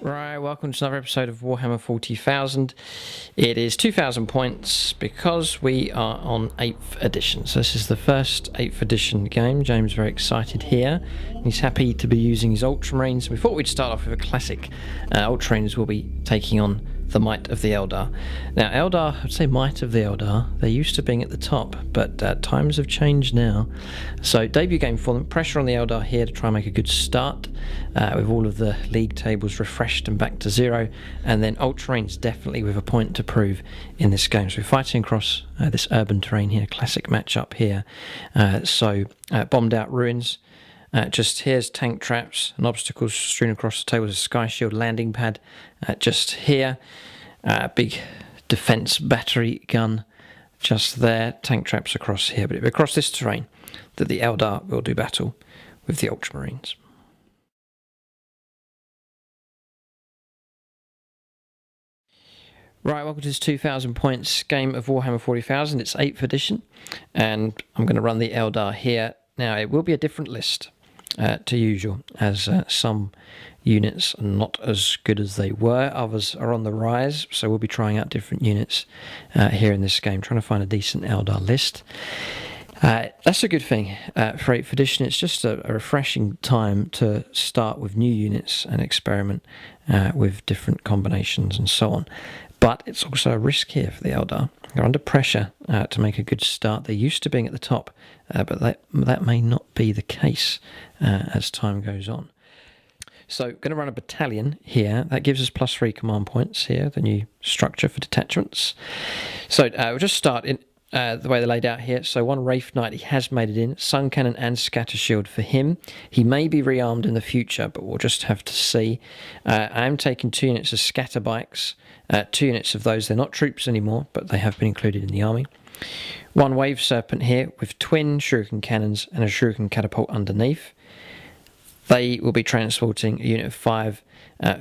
Right, welcome to another episode of Warhammer 40,000. It is 2,000 points because we are on 8th edition. So this is the first 8th edition game. James is very excited here. He's happy to be using his Ultramarines. We thought we'd start off with a classic. Ultramarines will be taking on the Might of the Eldar. Now, Eldar, I'd say Might of the Eldar, they're used to being at the top, but times have changed now. So, debut game for them. Pressure on the Eldar here to try and make a good start, with all of the league tables refreshed and back to zero, and then Ultramarines definitely with a point to prove in this game. So, we're fighting across this urban terrain here, classic matchup here. Bombed out ruins. Just here's tank traps and obstacles strewn across the table. There's a sky shield landing pad just here. Big defense battery gun just there. Tank traps across here. But across this terrain that the Eldar will do battle with the Ultramarines. Right, welcome to this 2,000 points game of Warhammer 40,000. It's 8th edition, and I'm going to run the Eldar here. Now, it will be a different list to usual, as some units are not as good as they were. Others are on the rise, so we'll be trying out different units here in this game, trying to find a decent Eldar list. That's a good thing for 8th edition. It's just a refreshing time to start with new units and experiment with different combinations and so on. But it's also a risk here for the Eldar. They're under pressure to make a good start. They're used to being at the top, but that may not be the case as time goes on. So, going to run a battalion here. That gives us +3 command points here, the new structure for detachments. So, we'll just start in the way they're laid out here. So, one Wraithknight, he has made it in. Sun Cannon and Scatter Shield for him. He may be rearmed in the future, but we'll just have to see. I am taking 2 units of Scatter Bikes. 2 units of those. They're not troops anymore, but they have been included in the army. 1 Wave Serpent here with twin Shuriken Cannons and a Shuriken Catapult underneath. They will be transporting a unit of 5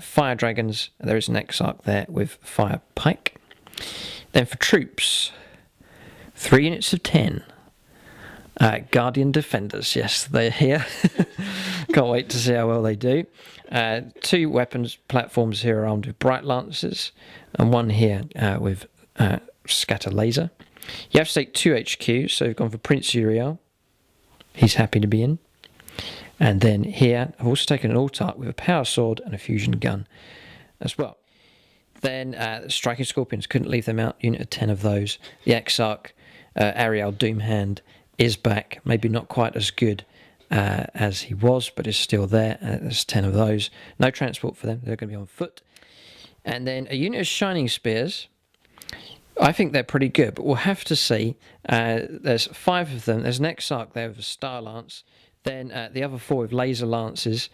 Fire Dragons. There is an Exarch there with Fire Pike. Then for troops, 3 units of 10. Guardian Defenders, yes, they're here. Can't wait to see how well they do. 2 weapons platforms here are armed with Bright Lancers, and 1 here with Scatter Laser. You have to take 2 HQs, so we've gone for Prince Uriel. He's happy to be in. And then here, I've also taken an Altarch with a Power Sword and a Fusion Gun as well. Then Striking Scorpions, couldn't leave them out, unit of 10 of those. The Exarch, Ariel Doomhand, is back, maybe not quite as good as he was, but is still there. There's 10 of those. No transport for them, they're going to be on foot. And then a unit of Shining Spears. I think they're pretty good, but we'll have to see. There's 5 of them. There's an Exarch there with a Star Lance. Then the other 4 with Laser Lances.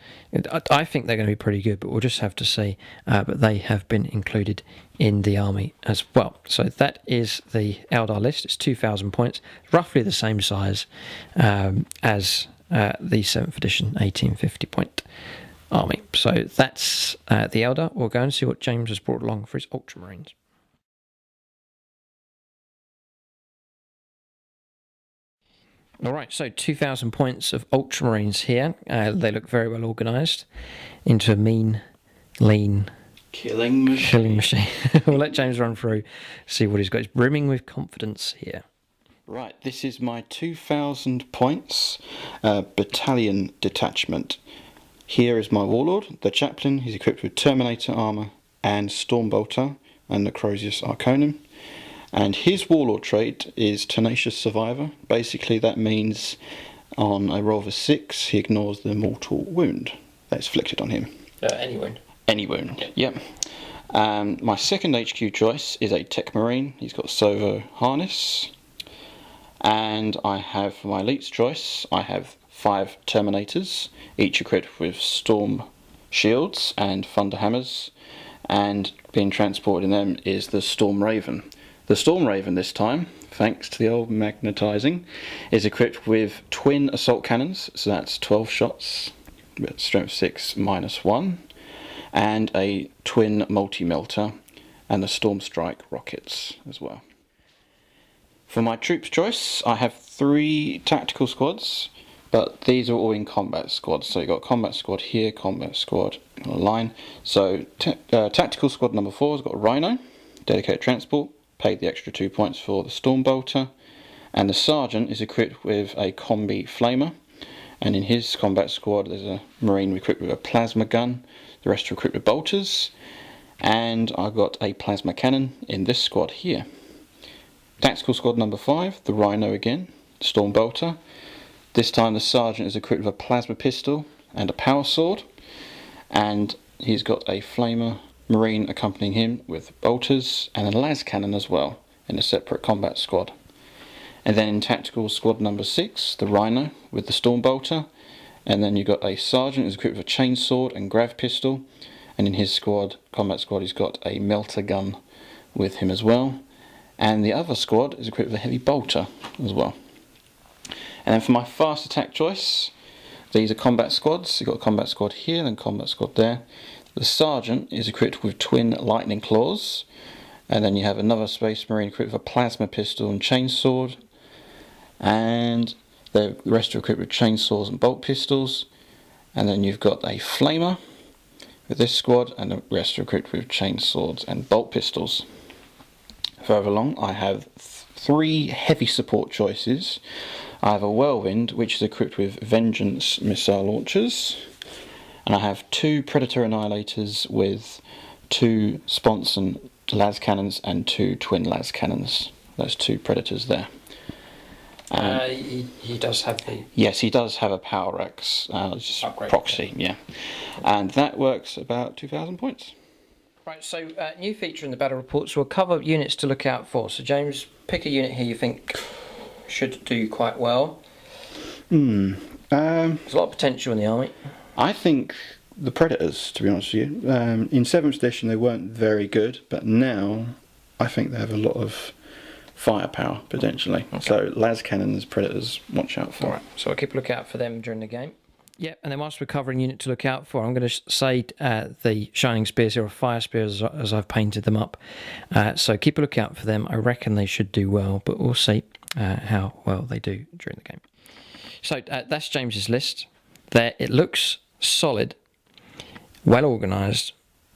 I think they're going to be pretty good, but we'll just have to see. But they have been included in the army as well. So that is the Eldar list. It's 2,000 points, roughly the same size as the 7th edition 1850 point army. So that's the Eldar. We'll go and see what James has brought along for his Ultramarines. Alright, so 2,000 points of Ultramarines here. They look very well organised into a mean, lean killing machine. We'll let James run through, see what he's got. He's brimming with confidence here. Right, this is my 2,000 points battalion detachment. Here is my Warlord, the Chaplain. He's equipped with Terminator armour and Stormbolter and Necrosius Arcanum. And his Warlord trait is Tenacious Survivor. Basically that means on a roll of a 6 he ignores the mortal wound that's inflicted on him. Any wound? Any wound, yep. My second HQ choice is a Tech Marine. He's got Sovo Harness. And I have for my Elite's choice, I have 5 Terminators, each equipped with Storm Shields and Thunder Hammers. And being transported in them is the Storm Raven. The Storm Raven this time, thanks to the old magnetising, is equipped with twin assault cannons, so that's 12 shots, strength 6 -1, and a twin multi-melter, and the Storm Strike rockets as well. For my troops choice, I have 3 tactical squads but these are all in combat squads. So you've got combat squad here, combat squad on a line. So tactical squad number 4 has got Rhino, dedicated transport, paid the extra 2 points for the Storm Bolter, and the sergeant is equipped with a combi flamer. And in his combat squad, there's a Marine equipped with a plasma gun. The rest are equipped with bolters. And I've got a plasma cannon in this squad here. Tactical squad number 5, the Rhino again, Storm Bolter. This time the sergeant is equipped with a plasma pistol and a power sword. And he's got a flamer Marine accompanying him with bolters and a las cannon as well in a separate combat squad. And then in tactical squad number 6, the Rhino with the Storm Bolter. And then you've got a sergeant who's equipped with a chainsword and grav pistol. And in his squad, combat squad, he's got a melter gun with him as well. And the other squad is equipped with a heavy bolter as well. And then for my fast attack choice, these are combat squads. You've got a combat squad here and combat squad there. The sergeant is equipped with twin lightning claws. And then you have another Space Marine equipped with a plasma pistol and chainsword. And the rest are equipped with chainsaws and bolt pistols. And then you've got a flamer with this squad, and the rest are equipped with chainswords and bolt pistols. Further along, I have 3 heavy support choices. I have a Whirlwind, which is equipped with Vengeance missile launchers. And I have 2 Predator Annihilators with 2 Sponson las cannons and 2 twin las cannons. Those 2 Predators there. He does have the... Yes, he does have a Power X, just upgrade, proxy, yeah. And that works about 2,000 points. Right, so new feature in the battle reports will cover units to look out for. So James, pick a unit here you think should do quite well. There's a lot of potential in the army. I think the Predators, to be honest with you, in 7th edition they weren't very good, but now I think they have a lot of firepower potentially. Okay. So las cannons, Predators, watch out for. Alright, so I'll keep a look out for them during the game. Yep, and then whilst we're covering unit to look out for, I'm going to say the Shining Spears here, or Fire Spears as I've painted them up. So keep a look out for them. I reckon they should do well, but we'll see how well they do during the game. So that's James's list. There, it looks solid, well organised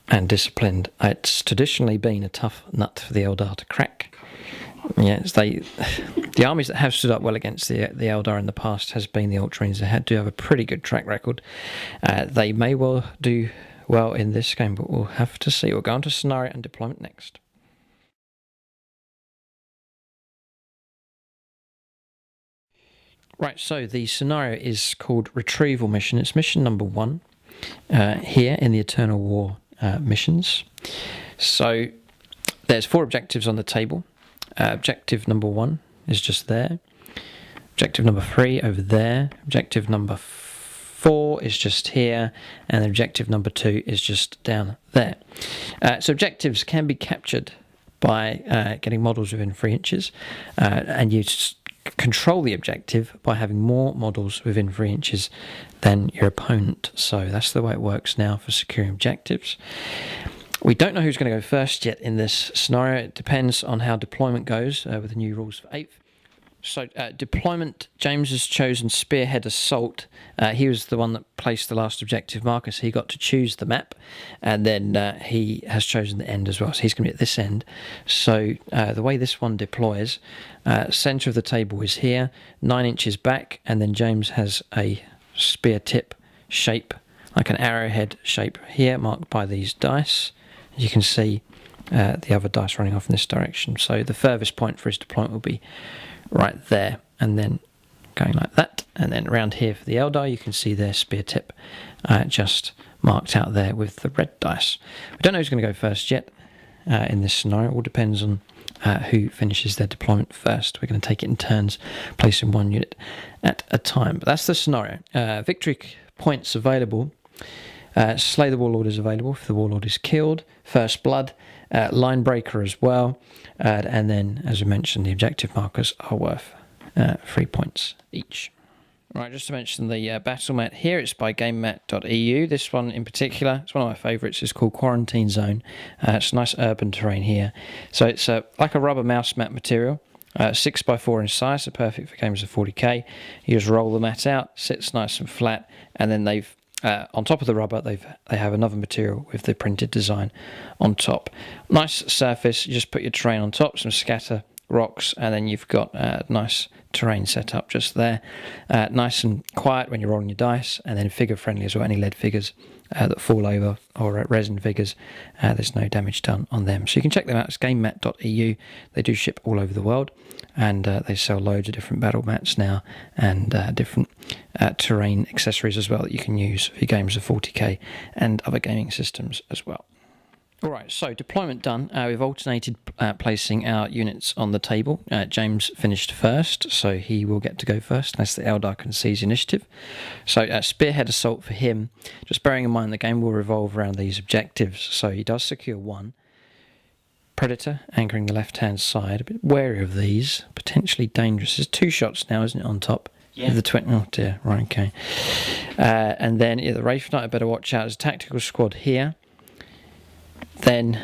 and disciplined. It's traditionally been a tough nut for the Eldar to crack. Yes, the armies that have stood up well against the Eldar in the past has been the Ultramarines. They do have a pretty good track record. They may well do well in this game, but we'll have to see. We'll go on to scenario and deployment next. Right, so the scenario is called Retrieval Mission. It's mission number 1 here in the Eternal War missions. So there's 4 objectives on the table. Objective number 1 is just there. Objective number 3 over there. Objective number 4 is just here. And objective number 2 is just down there. So objectives can be captured by getting models within 3 inches. And you control the objective by having more models within 3 inches than your opponent. So that's the way it works now for securing objectives. We don't know who's going to go first yet in this scenario. It depends on how deployment goes with the new rules for 8th. So deployment, James has chosen Spearhead Assault. He was the one that placed the last objective marker, so he got to choose the map. And then he has chosen the end as well, so he's going to be at this end. So the way this one deploys, centre of the table is here, 9 inches back, and then James has a spear tip shape, like an arrowhead shape here, marked by these dice. You can see the other dice running off in this direction. So the furthest point for his deployment will be right there, and then going like that. And then around here for the Eldar, you can see their spear tip just marked out there with the red dice. We don't know who's going to go first yet in this scenario. It all depends on who finishes their deployment first. We're going to take it in turns, placing 1 unit at a time. But that's the scenario. Victory points available. Slay the Warlord is available if the Warlord is killed. First Blood, Line Breaker as well. And then, as we mentioned, the objective markers are worth 3 points each. Right, just to mention the battle mat here, it's by gamemat.eu. This one in particular, it's one of my favourites. It's called Quarantine Zone. It's nice urban terrain here. So it's like a rubber mouse mat material. 6x4 in size, so perfect for games of 40k. You just roll the mat out, sits nice and flat, and then they've on top of the rubber they have another material with the printed design on top. Nice surface. You just put your terrain on top, some scatter rocks, and then you've got nice terrain set up just there. Nice and quiet when you're rolling your dice, and then figure friendly as well. Any lead figures that fall over, or resin figures, there's no damage done on them. So you can check them out. It's gamemat.eu. They do ship all over the world, and they sell loads of different battle mats now, and different terrain accessories as well that you can use for your games of 40k and other gaming systems as well. Alright, so deployment done. We've alternated placing our units on the table. James finished first, so he will get to go first unless the Eldar can seize initiative. So spearhead assault for him. Just bearing in mind the game will revolve around these objectives. So he does secure one. Predator anchoring the left hand side. A bit wary of these. Potentially dangerous. There's 2 shots now, isn't it, on top? Yeah. The oh dear, right, okay. And then the Wraithknight, I better watch out. There's a tactical squad here. Then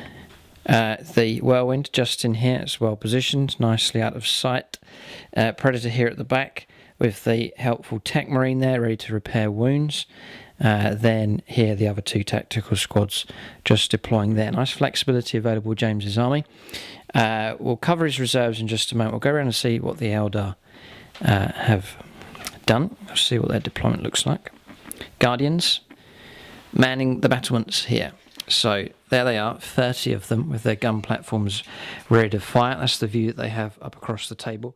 the Whirlwind just in here, it's well positioned, nicely out of sight. Predator here at the back with the helpful Tech Marine there, ready to repair wounds. Then here the other 2 tactical squads just deploying there. Nice flexibility available with James's army. We'll cover his reserves in just a moment. We'll go around and see what the Eldar have done. We'll see what their deployment looks like. Guardians manning the battlements here. So there they are, 30 of them with their gun platforms ready to fire. That's the view that they have up across the table.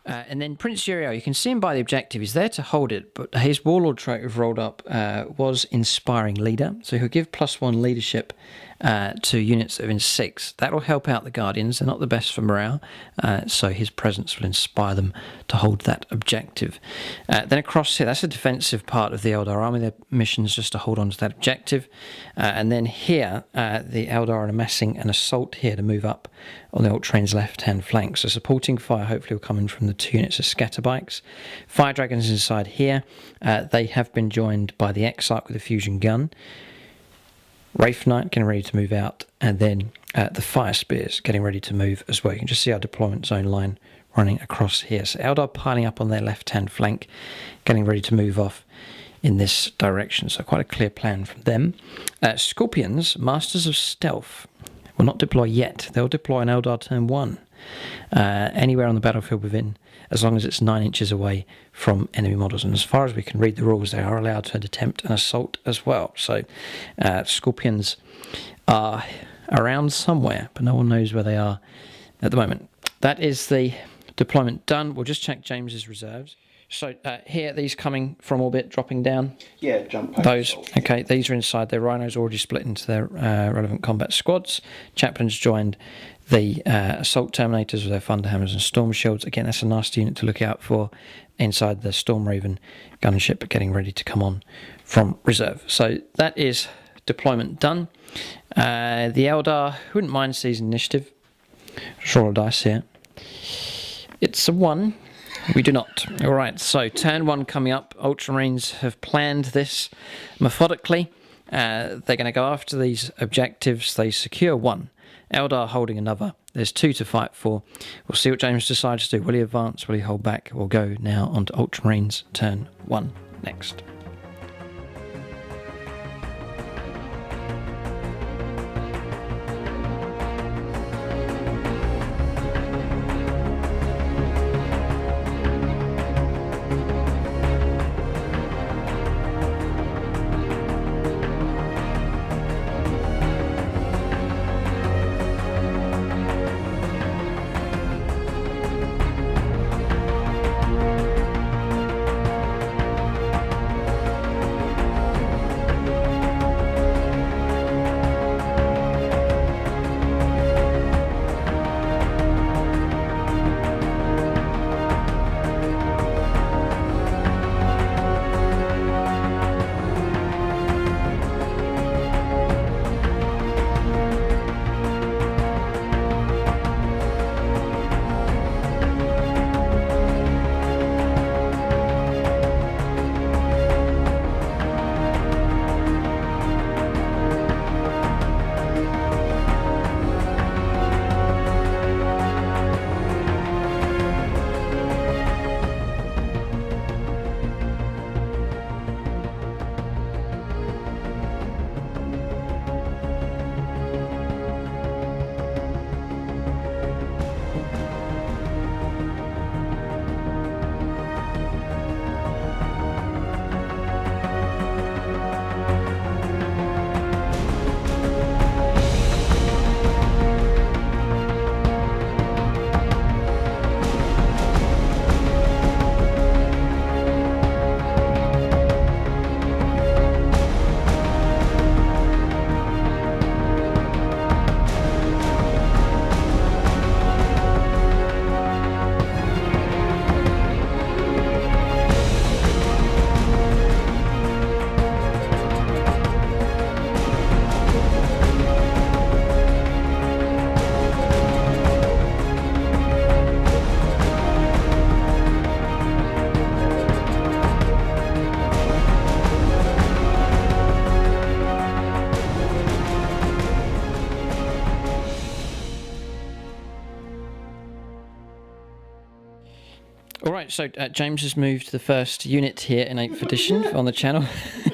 And then Prince Uriel, you can see him by the objective. He's there to hold it, but his Warlord trait we've rolled up was Inspiring Leader. So he'll give +1 leadership to units that are in 6. That'll help out the Guardians. They're not the best for morale, so his presence will inspire them to hold that objective. Then across here, that's a defensive part of the Eldar army. Their mission is just to hold on to that objective. And then here, the Eldar are amassing an assault here to move up on the Ultramarines' left-hand flank. So supporting fire hopefully will come in from the 2 units of scatter bikes. Fire Dragons inside here. They have been joined by the Exarch with a fusion gun. Wraithknight getting ready to move out, and then the Fire Spears getting ready to move as well. You can just see our deployment zone line running across here. So Eldar piling up on their left-hand flank, getting ready to move off in this direction. So quite a clear plan from them. Scorpions, Masters of Stealth, will not deploy yet. They'll deploy an Eldar Turn 1 anywhere on the battlefield within, as long as it's 9 inches away from enemy models. And as far as we can read the rules, they are allowed to attempt an assault as well. So Scorpions are around somewhere, but no one knows where they are at the moment. That is the deployment done. We'll just check James's reserves. So here, these coming from orbit, dropping down. Yeah, jump. Those, okay, these are inside. Their Rhinos already split into their relevant combat squads. Chaplains joined the Assault Terminators with their Thunderhammers and Storm Shields. Again, that's a nasty unit to look out for inside the Storm Raven gunship, getting ready to come on from reserve. So that is deployment done. The Eldar wouldn't mind seizing initiative. Just roll a dice here. It's a 1. We do not. Alright, so turn 1 coming up. Ultramarines have planned this methodically. They're going to go after these objectives. They secure 1. Eldar holding another. There's 2 to fight for. We'll see what James decides to do. Will he advance? Will he hold back? We'll go now on to Ultramarines turn 1 next. All right, so James has moved the first unit here in 8th edition on the channel.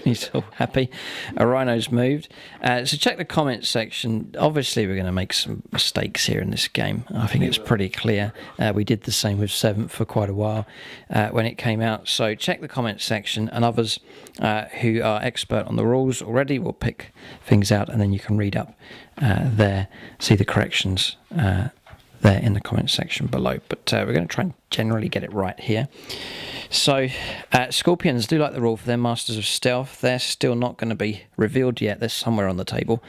He's all happy. A rhino's moved. So check the comments section. Obviously, we're going to make some mistakes here in this game. I think it's pretty clear. We did the same with 7th for quite a while when it came out. So check the comments section, and others who are expert on the rules already will pick things out, and then you can read up there, see the corrections there in the comment section below. But we're going to try and generally get it right here. So Scorpions do like the rule for their Masters of Stealth. They're still not going to be revealed yet. They're somewhere on the table.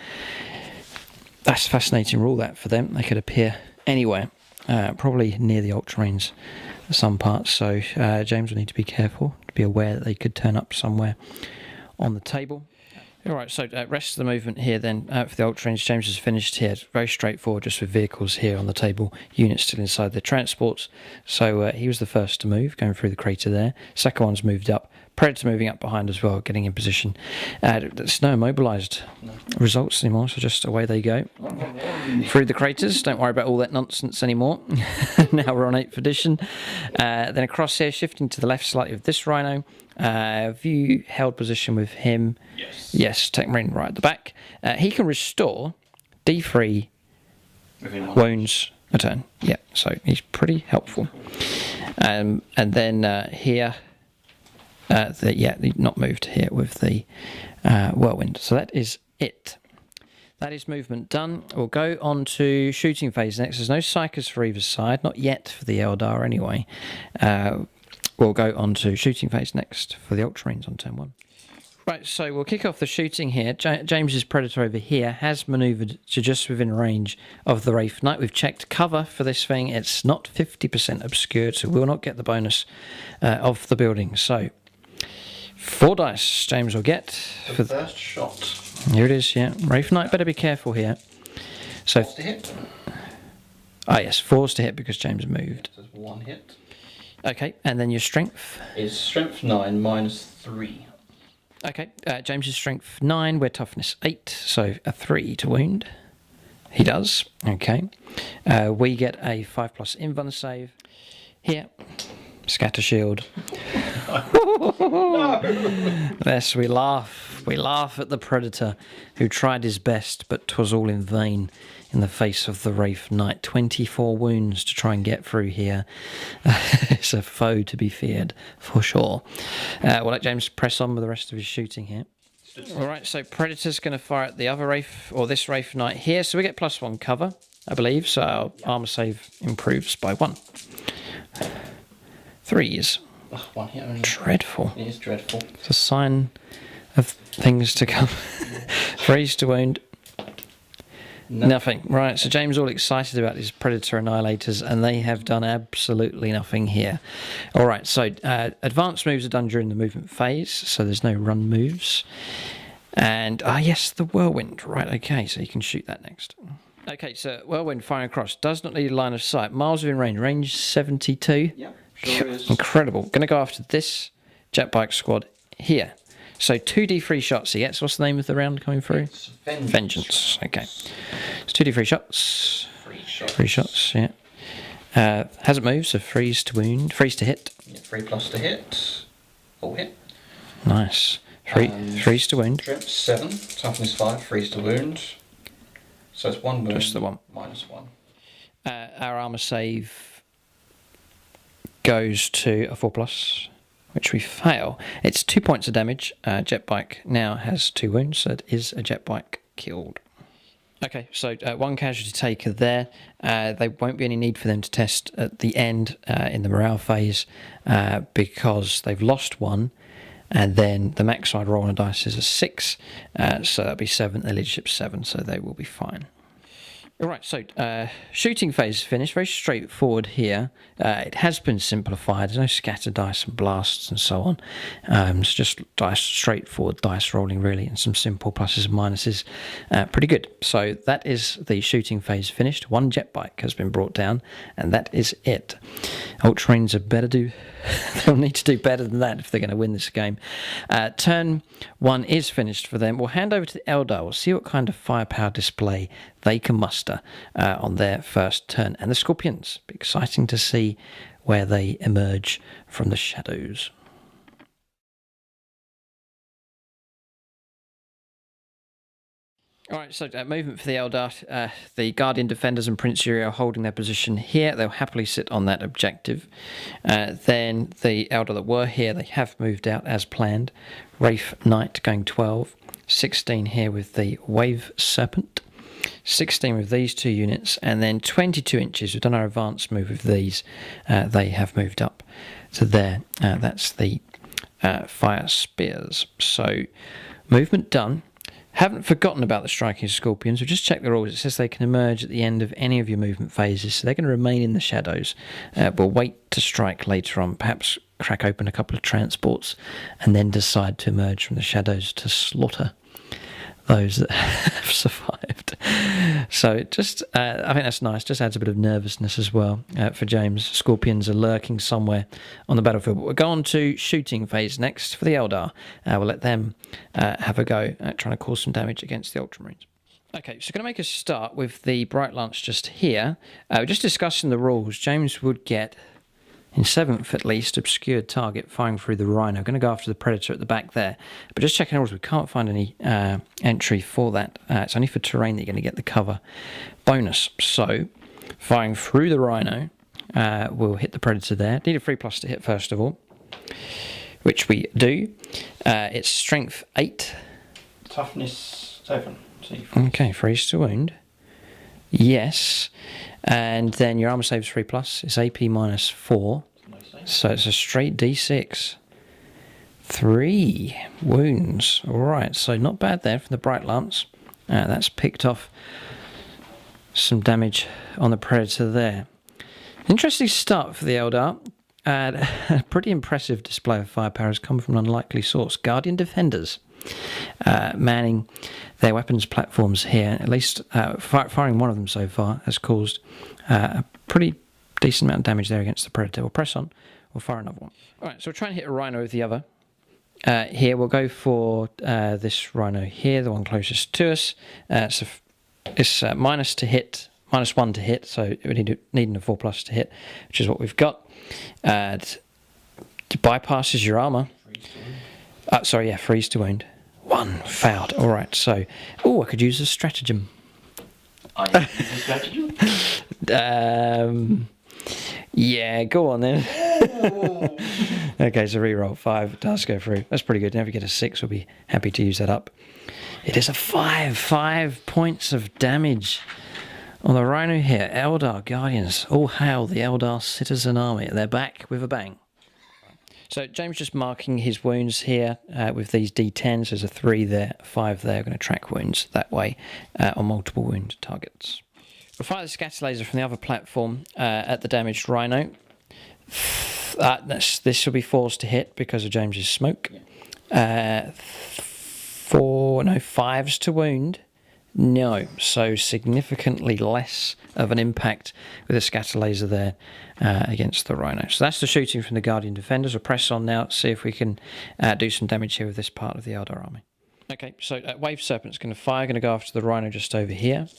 That's a fascinating rule, that, for them. They could appear anywhere, probably near the Ultramarines some parts. So James will need to be careful, to be aware that they could turn up somewhere on the table. All right, so rest of the movement here then for the Ultramarines. James has finished here. It's very straightforward, just with vehicles here on the table, units still inside their transports. So he was the first to move, going through the crater there. Second one's moved up. Predator moving up behind as well, getting in position. There's no immobilised results anymore, so just away they go. Through the craters, don't worry about all that nonsense anymore. Now we're on 8th edition. Then across here, shifting to the left slightly with this rhino. View held position with him. Yes, Tech Marine right at the back. He can restore D3 wounds a turn. Yeah, so he's pretty helpful. And then here, not moved here with the whirlwind. So that is it. That is movement done. We'll go on to shooting phase next. There's no psychers for either side, not yet for the Eldar anyway. We'll go on to shooting phase next for the Ultramarines on turn 1. Right, so we'll kick off the shooting here. James's Predator over here has manoeuvred to just within range of the Wraithknight. We've checked cover for this thing. It's not 50% obscured, so we'll not get the bonus of the building. So 4 dice James will get for the first shot. Here it is, yeah. Wraithknight, better be careful here. So 4 to hit. Ah, yes, 4's to hit because James moved. There's 1 hit. Okay, and then your strength? Is strength 9 minus 3. Okay, James's strength 9, we're toughness 8, so a 3 to wound. He does, okay. We get a 5+ invuln save. Here, scatter shield. Yes, we laugh. We laugh at the Predator who tried his best, but 'twas all in vain in the face of the Wraithknight. 24 wounds to try and get through here. It's a foe to be feared, for sure. We'll let James press on with the rest of his shooting here. Alright, so Predator's going to fire at the other this Wraithknight here. So we get +1 cover, I believe, so our armour save improves by 1. 3s. 1 hit only. Dreadful. It is dreadful. It's a sign of things to come. 3s to wound. Nothing. Right, so James all excited about his Predator Annihilators, and they have done absolutely nothing here. All right, so advanced moves are done during the movement phase, so there's no run moves. And, yes, the Whirlwind. Right, okay, so you can shoot that next. Okay, so Whirlwind firing across. Does not need line of sight. Miles within range. Range 72. Yep, sure is. Incredible. Going to go after this jet bike squad here. So 2d3 shots he gets. What's the name of the round coming through? It's Vengeance. Vengeance. Okay. It's 2d3 shots. 3 shots, yeah. Hasn't moved, so 3s to wound. 3s to hit. Yeah, 3+ to hit. All hit. Nice. 3s to wound. Strength 7. Toughness 5. 3s to wound. So it's 1 wound. Just the 1. Minus 1. Our armour save goes to a 4+, which we fail. It's 2 points of damage. Jet bike now has 2 wounds, so it is a jet bike killed. Okay, so 1 casualty taker there. There won't be any need for them to test at the end in the morale phase because they've lost 1, and then the max side roll on a dice is a 6, so that'll be 7. Their leadership's 7, so they will be fine. All right, so shooting phase finished. Very straightforward here. It has been simplified. There's no scatter dice and blasts and so on. It's just straightforward dice rolling, really, and some simple pluses and minuses. Pretty good. So that is the shooting phase finished. 1 jet bike has been brought down, and that is it. Ultramarines they'll need to do better than that if they're going to win this game. Turn 1 is finished for them. We'll hand over to the Eldar. We'll see what kind of firepower display they can muster on their first turn. And the Scorpions, be exciting to see where they emerge from the shadows. Alright, so movement for the Eldar. The Guardian Defenders and Prince Yuri are holding their position here. They'll happily sit on that objective. Then the Eldar that were here, they have moved out as planned. Wraithknight going 12. 16 here with the Wave Serpent. 16 with these two units. And then 22 inches. We've done our advanced move with these. They have moved up to there. That's the Fire Spears. So, movement done. Haven't forgotten about the striking scorpions. We've just checked the rules. It says they can emerge at the end of any of your movement phases, so they're going to remain in the shadows. We'll wait to strike later on, perhaps crack open a couple of transports, and then decide to emerge from the shadows to slaughter those that have survived. So just, I think that's nice. Just adds a bit of nervousness as well for James. Scorpions are lurking somewhere on the battlefield. But we'll go on to shooting phase next for the Eldar. We'll let them have a go at trying to cause some damage against the Ultramarines. Okay, so going to make a start with the Bright Lance just here. We're just discussing the rules. James would get, in 7th at least, obscured target firing through the Rhino. Going to go after the Predator at the back there. But just checking rules, we can't find any entry for that. It's only for terrain that you're going to get the cover bonus. So, firing through the Rhino, we'll hit the Predator there. Need a 3+ to hit first of all, which we do. It's strength 8. Toughness 7. Okay, freeze to wound. Yes. And then your armor saves 3+. It's AP -4. So it's a straight D6. 3 wounds. Alright, so not bad there from the Bright Lance. That's picked off some damage on the Predator there. Interesting start for the Eldar. A pretty impressive display of firepower has come from an unlikely source. Guardian Defenders. Manning their weapons platforms here. At least firing one of them so far has caused a pretty decent amount of damage there against the Predator. We'll press on. We'll fire another one. Alright, so we'll try and hit a Rhino with the other. Here we'll go for this Rhino here, the one closest to us. So it's minus to hit, -1 to hit, so we needing a 4+ to hit, which is what we've got. It bypasses your armor. Sorry, yeah, freeze to wound. 1 fouled. All right, so I could use a stratagem. I use a stratagem. Yeah, go on then. Okay, so reroll 5 does go through. That's pretty good. Now if we get a 6, we'll be happy to use that up. It is a 5 points of damage on the Rhino here. Eldar Guardians. All hail the Eldar Citizen Army. They're back with a bang. So James just marking his wounds here with these D10s. There's a 3 there, 5 there. We're going to track wounds that way on multiple wound targets. We'll fire the scatter laser from the other platform at the damaged Rhino. This will be 4s to hit because of James's smoke. 5s to wound. No, so significantly less of an impact with a scatter laser there against the Rhino. So that's the shooting from the Guardian Defenders. We'll press on now, see if we can do some damage here with this part of the Eldar army. Okay, so Wave Serpent's going to fire, going to go after the Rhino just over here.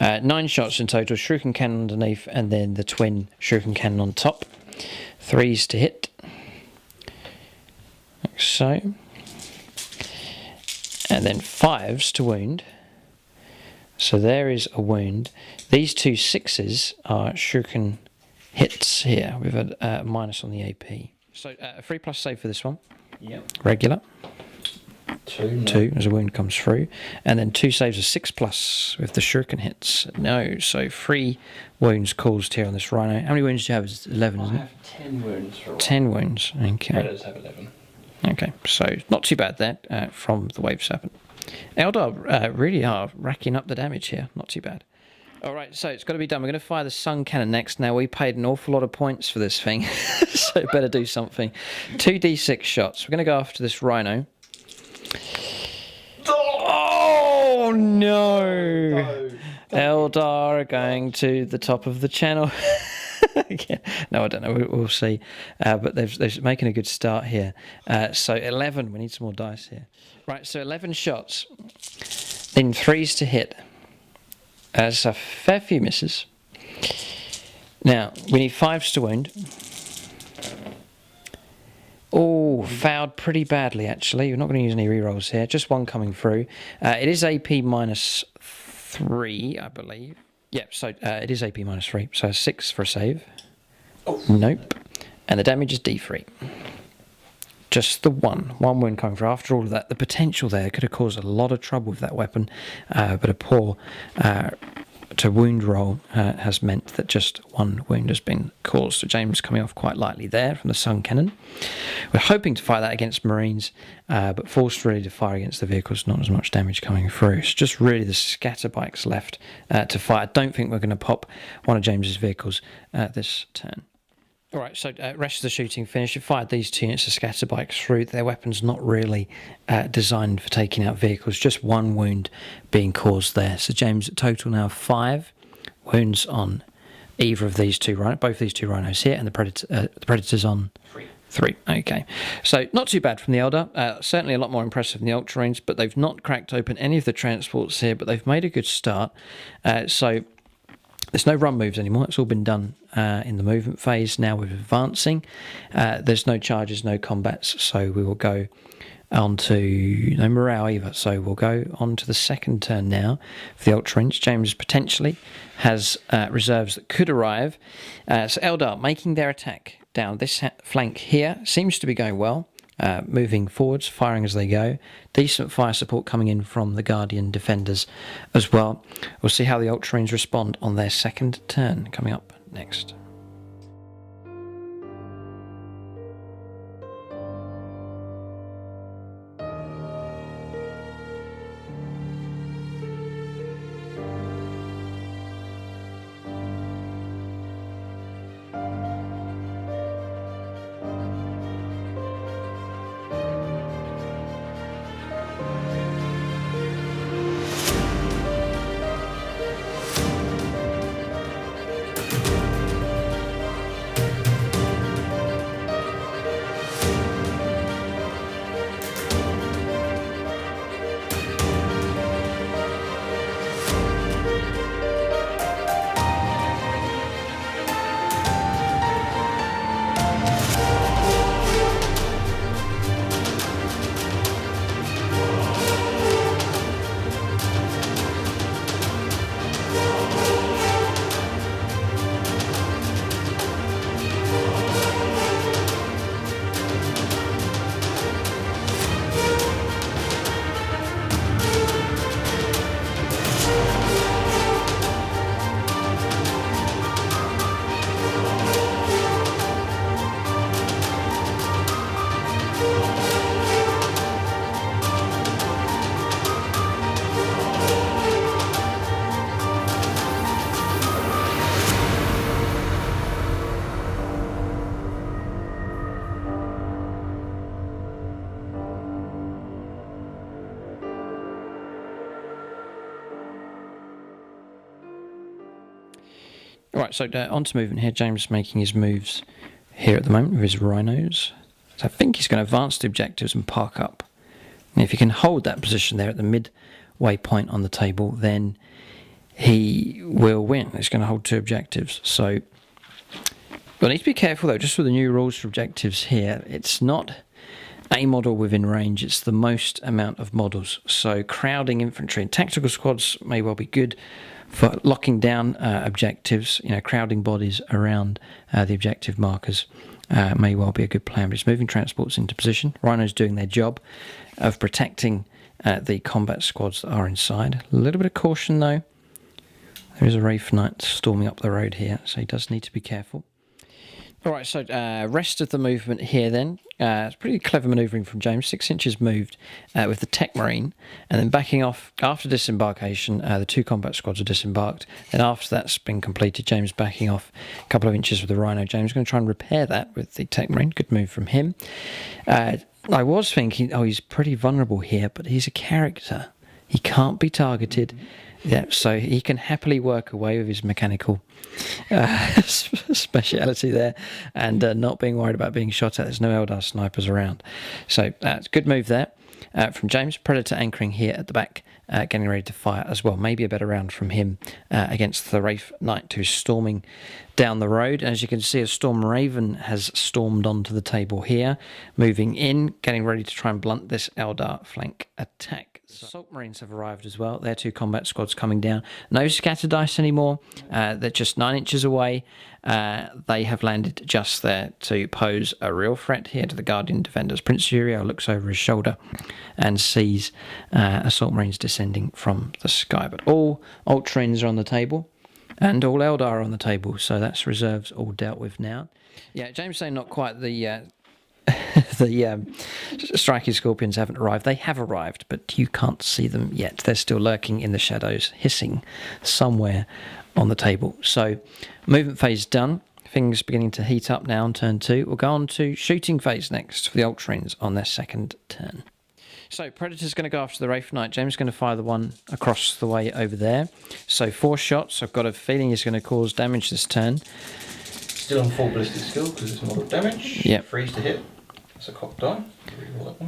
9 shots in total, Shuriken Cannon underneath, and then the twin Shuriken Cannon on top. 3s to hit. Like so. And then 5s to wound. So there is a wound. These 2 6s are Shuriken hits here with a minus on the AP. So a 3+ save for this one. Yep. Regular. 2 as a wound comes through. And then 2 saves of 6+ with the Shuriken hits. No, so 3 wounds caused here on this Rhino. How many wounds do you have? It's 11, isn't it? I have 10 wounds for 10 wounds, okay. Predators have 11. Okay, so not too bad there from the Wave Serpent. Eldar really are racking up the damage here. Not too bad. All right, so it's got to be done. We're going to fire the Sun Cannon next. Now, we paid an awful lot of points for this thing, so better do something. 2d6 shots. We're going to go after this Rhino. Oh, no! Eldar are going to the top of the channel. No, I don't know. We'll see. But they're making a good start here. So 11. We need some more dice here. Right, so 11 shots. Then 3s to hit. As a fair few misses. Now, we need 5s to wound. Oh, fouled pretty badly, actually. We're not going to use any rerolls here. Just one coming through. It is AP minus 3, I believe. Yep, so it is AP minus 3. So 6 for a save. Oh. Nope. And the damage is D3. Just the one wound coming through. After all of that, the potential there could have caused a lot of trouble with that weapon, but a poor to wound roll has meant that just one wound has been caused. So James coming off quite lightly there from the Sun Cannon. We're hoping to fire that against Marines, but forced really to fire against the vehicles, not as much damage coming through. It's just really the scatter bikes left to fire. I don't think we're going to pop one of James's vehicles this turn. Alright, so rest of the shooting finished. You fired these 2 units of scatter bikes through. Their weapons not really designed for taking out vehicles, just one wound being caused there. So James, total now 5 wounds on either of these two rhinos, both these two rhinos here, and the Predator's on 3. Okay, so not too bad from the Eldar. Certainly a lot more impressive than the Ultramarines, but they've not cracked open any of the transports here, but they've made a good start. So there's no run moves anymore. It's all been done in the movement phase. Now we're advancing. There's no charges, no combats, so we will go on to no morale either. So we'll go on to the second turn now for the Ultramarines. James potentially has reserves that could arrive. So Eldar making their attack down this flank here seems to be going well. Moving forwards, firing as they go. Decent fire support coming in from the Guardian defenders as well. We'll see how the Ultramarines respond on their second turn coming up next. Right, so on to movement here. James making his moves here at the moment with his rhinos. So I think he's going to advance the objectives and park up. And if he can hold that position there at the midway point on the table, then he will win. He's going to hold 2 objectives. So we'll need to be careful though, just with the new rules for objectives here. It's not a model within range, it's the most amount of models. So crowding infantry and tactical squads may well be good for locking down objectives, crowding bodies around the objective markers may well be a good plan. But it's moving transports into position. Rhinos doing their job of protecting the combat squads that are inside. A little bit of caution though. There is a Wraithknight storming up the road here, so he does need to be careful. Alright, so rest of the movement here then. It's pretty clever manoeuvring from James. 6 inches moved with the Tech Marine, and then backing off after disembarkation. The 2 combat squads are disembarked. Then after that's been completed, James backing off a couple of inches with the Rhino. James is going to try and repair that with the Tech Marine. Good move from him. I was thinking, he's pretty vulnerable here, but he's a character. He can't be targeted. Yeah, so he can happily work away with his mechanical speciality there and not being worried about being shot at. There's no Eldar snipers around. So that's a good move there. from James. Predator anchoring here at the back, getting ready to fire as well. Maybe a better round from him against the Wraithknight, who's storming down the road. As you can see, a Storm Raven has stormed onto the table here, moving in, getting ready to try and blunt this Eldar flank attack. Assault Marines have arrived as well. Their 2 combat squads coming down. No scatter dice anymore. They're just 9 inches away. They have landed just there to pose a real threat here to the Guardian Defenders. Prince Uriel looks over his shoulder and sees Assault Marines descending from the sky. But all Ultramarines are on the table, and all Eldar are on the table, so that's reserves all dealt with now. Yeah, James saying not quite the striking Scorpions haven't arrived. They have arrived, but you can't see them yet. They're still lurking in the shadows, hissing somewhere on the table. So, movement phase done. Things beginning to heat up now on turn 2. We'll go on to shooting phase next for the Ultramarines on their second turn. So, Predator's going to go after the Wraithknight. James is going to fire the one across the way over there. So, 4 shots. I've got a feeling he's going to cause damage this turn. Still on full ballistic skill because it's model damage. Yep. 3s to hit. That's a cock die.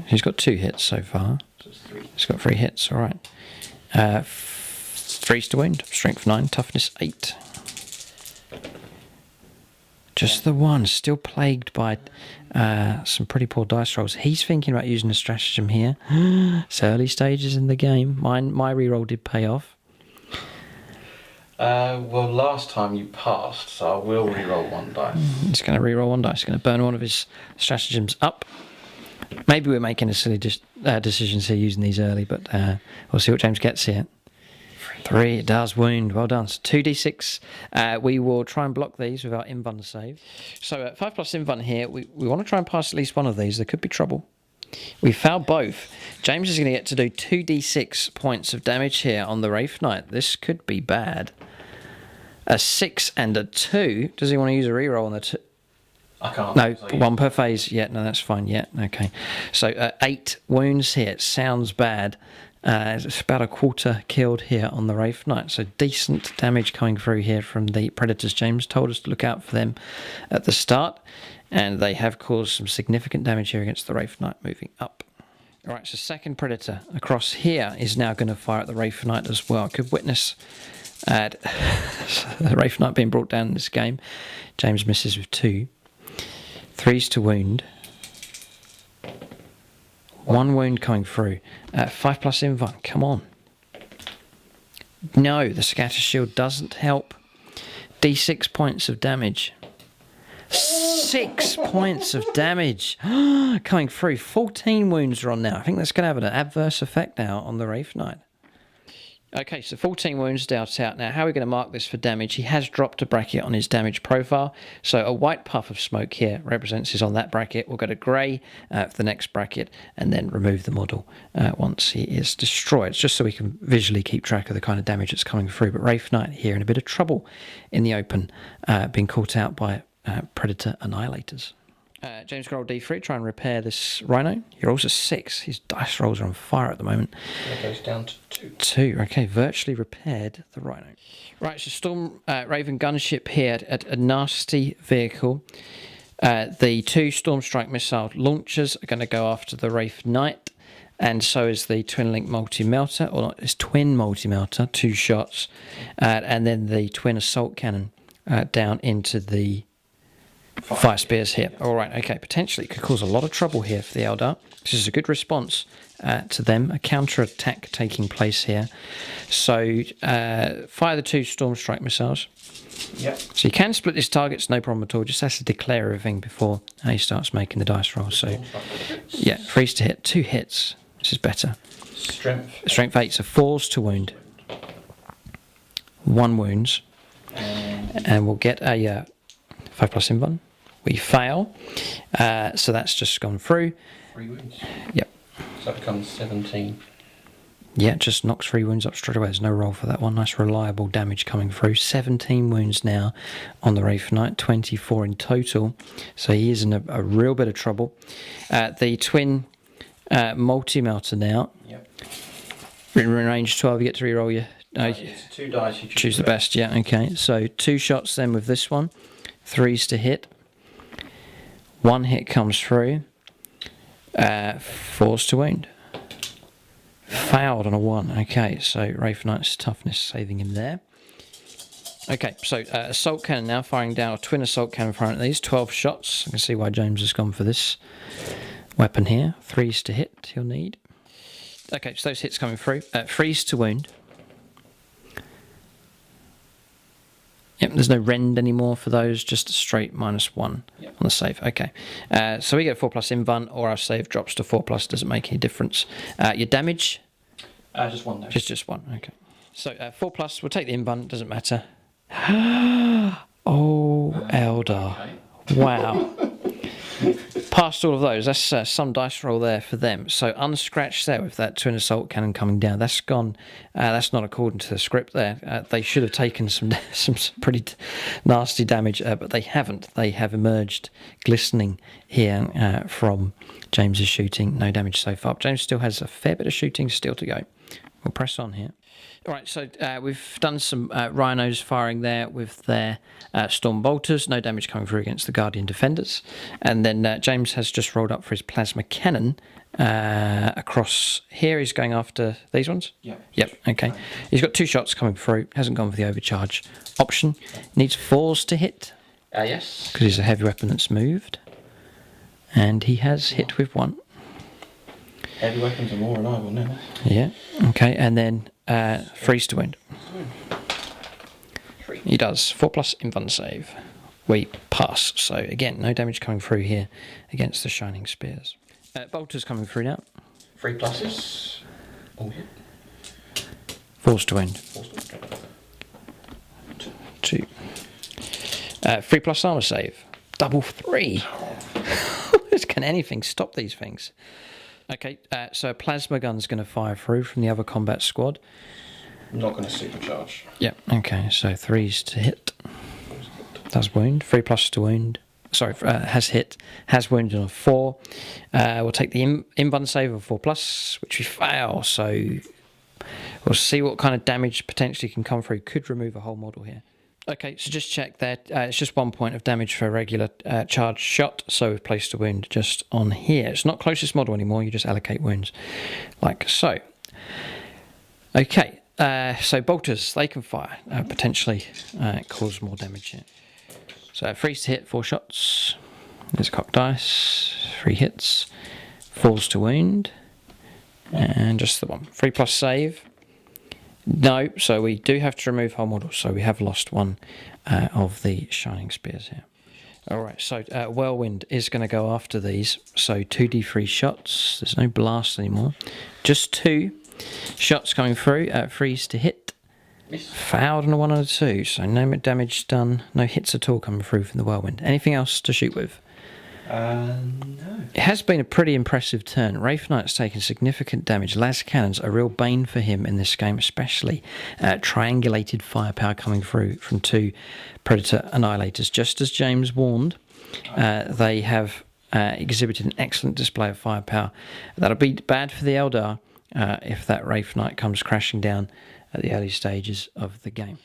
He's got 2 hits so far. So it's 3. He's got 3 hits, alright. 3s to wound, strength 9, toughness 8. Just the one, still plagued by some pretty poor dice rolls. He's thinking about using a stratagem here. It's early stages in the game. My reroll did pay off. Well, last time you passed, so I will reroll 1 dice. He's going to reroll 1 dice. He's going to burn one of his stratagems up. Maybe we're making a silly decisions here using these early, but we'll see what James gets here. 3, it does wound. Well done. So 2d6. We will try and block these with our invuln save. So 5 plus invuln here. We want to try and pass at least one of these. There could be trouble. We failed both. James is going to get to do 2d6 points of damage here on the Wraithknight. This could be bad. A 6 and a 2. Does he want to use a reroll on the 2? I can't. No, 1 per phase. Yeah, no, that's fine. Yeah, okay. So 8 wounds here. It sounds bad. It's about a quarter killed here on the Wraithknight. So decent damage coming through here from the Predators. James told us to look out for them at the start, and they have caused some significant damage here against the Wraithknight moving up. All right, so second Predator across here is now going to fire at the Wraithknight as well. Could witness the Wraithknight being brought down in this game. James misses with 2. 3s to wound. 1 wound coming through. 5 plus invuln. Come on. No, the scatter shield doesn't help. D6 points of damage. 6 points of damage coming through. 14 wounds are on now. I think that's going to have an adverse effect now on the Wraithknight. Okay, so 14 wounds dealt out. Now, how are we going to mark this for damage? He has dropped a bracket on his damage profile. So a white puff of smoke here represents he's on that bracket. We'll go to grey for the next bracket and then remove the model once he is destroyed. It's just so we can visually keep track of the kind of damage that's coming through. But Wraithknight here in a bit of trouble in the open, being caught out by Predator Annihilators. James roll D3, try and repair this Rhino. He rolls a 6. His dice rolls are on fire at the moment. That goes down to 2. 2, okay, virtually repaired the Rhino. Right, so Storm Raven gunship here at a nasty vehicle. The 2 Storm Strike missile launchers are going to go after the Wraithknight, and so is the Twin Link Multi-Melter, or not, it's Twin Multi-Melter, 2 shots, and then the Twin Assault Cannon down into the Fire Spears here. All right, okay, potentially could cause a lot of trouble here for the Eldar. This is a good response to them, a counter-attack taking place here. So fire the 2 Storm Strike missiles. Yep. So you can split his targets, no problem at all. Just has to declare everything before he starts making the dice roll. So yeah, 3s to hit, 2 hits. This is better. Strength 8, so 4s to wound. 1 wounds. And we'll get a 5 plus invuln. We fail. So that's just gone through. 3 wounds. Yep. So that becomes 17. Yeah, just knocks 3 wounds up straight away. There's no roll for that one. Nice reliable damage coming through. 17 wounds now on the Wraithknight, 24 in total. So he is in a real bit of trouble. The Twin Multi-Melter now. Yep. In range 12, you get to reroll your... It's 2 dice. You choose the best, yeah, okay. So 2 shots then with this one. 3s to hit. 1 hit comes through. 4s to wound. Failed on a 1. Okay, so Wraithknight's toughness saving him there. Okay, so assault cannon now firing down, a twin assault cannon firing at these, 12 shots. I can see why James has gone for this weapon here. 3s to hit he'll need. Okay, so those hits coming through. 3s to wound. Yep, there's no rend anymore for those, just a straight -1 on the save. Okay, so we get 4+ invuln, or our save drops to 4+, doesn't make any difference. Your damage? Just 1 though. Just 1, okay. So 4+, we'll take the invuln, doesn't matter. Oh, Eldar. Okay. Wow. Past all of those, that's some dice roll there for them. So unscratched there with that twin assault cannon coming down. That's gone. That's not according to the script there. They should have taken some pretty nasty damage, but they haven't. They have emerged glistening here from James's shooting. No damage so far. James still has a fair bit of shooting still to go. We'll press on here. All right, so we've done some rhinos firing there with their storm bolters. No damage coming through against the Guardian defenders. And then James has just rolled up for his plasma cannon across here. He's going after these ones? Yep, okay. He's got 2 shots coming through. Hasn't gone for the overcharge option. Needs 4s to hit. Yes. Because he's a heavy weapon that's moved. And he has hit with 1. Heavy weapons are more reliable now. Yeah, okay, and then 3s to wound. He does 4+ invuln save. We pass. So again, no damage coming through here against the shining spears. Bolters coming through now. 3 pluses. All hit. 4s to wound. 2. 3+ armor save. Double 3. Can anything stop these things? Okay, so a plasma gun's going to fire through from the other combat squad. I'm not going to supercharge. Yep, okay, so 3s to hit. Does wound. 3+ to wound. Sorry, has hit. Has wounded on a 4. We'll take the invuln save of 4+, which we fail, so we'll see what kind of damage potentially can come through. Could remove a whole model here. Okay, so just check that. It's just 1 point of damage for a regular charged shot, so we've placed a wound just on here. It's not closest model anymore, you just allocate wounds like so. Okay, so bolters, they can fire, potentially cause more damage here. So 3s to hit, 4 shots. There's a cocked dice, 3 hits, 4s to wound, and just the 1. 3+ save. No, so we do have to remove whole models, so we have lost 1 of the shining spears here. Alright, so Whirlwind is going to go after these, so 2d3 shots, there's no blast anymore, just 2 shots coming through, 3s to hit, failed on a 1 and a 2, so no damage done, no hits at all coming through from the Whirlwind. Anything else to shoot with? No. It has been a pretty impressive turn. Wraithknight's taken significant damage. Las cannons a real bane for him in this game, especially triangulated firepower coming through from 2 Predator Annihilators. Just as James warned, they have exhibited an excellent display of firepower. That'll be bad for the Eldar if that Wraithknight comes crashing down at the early stages of the game.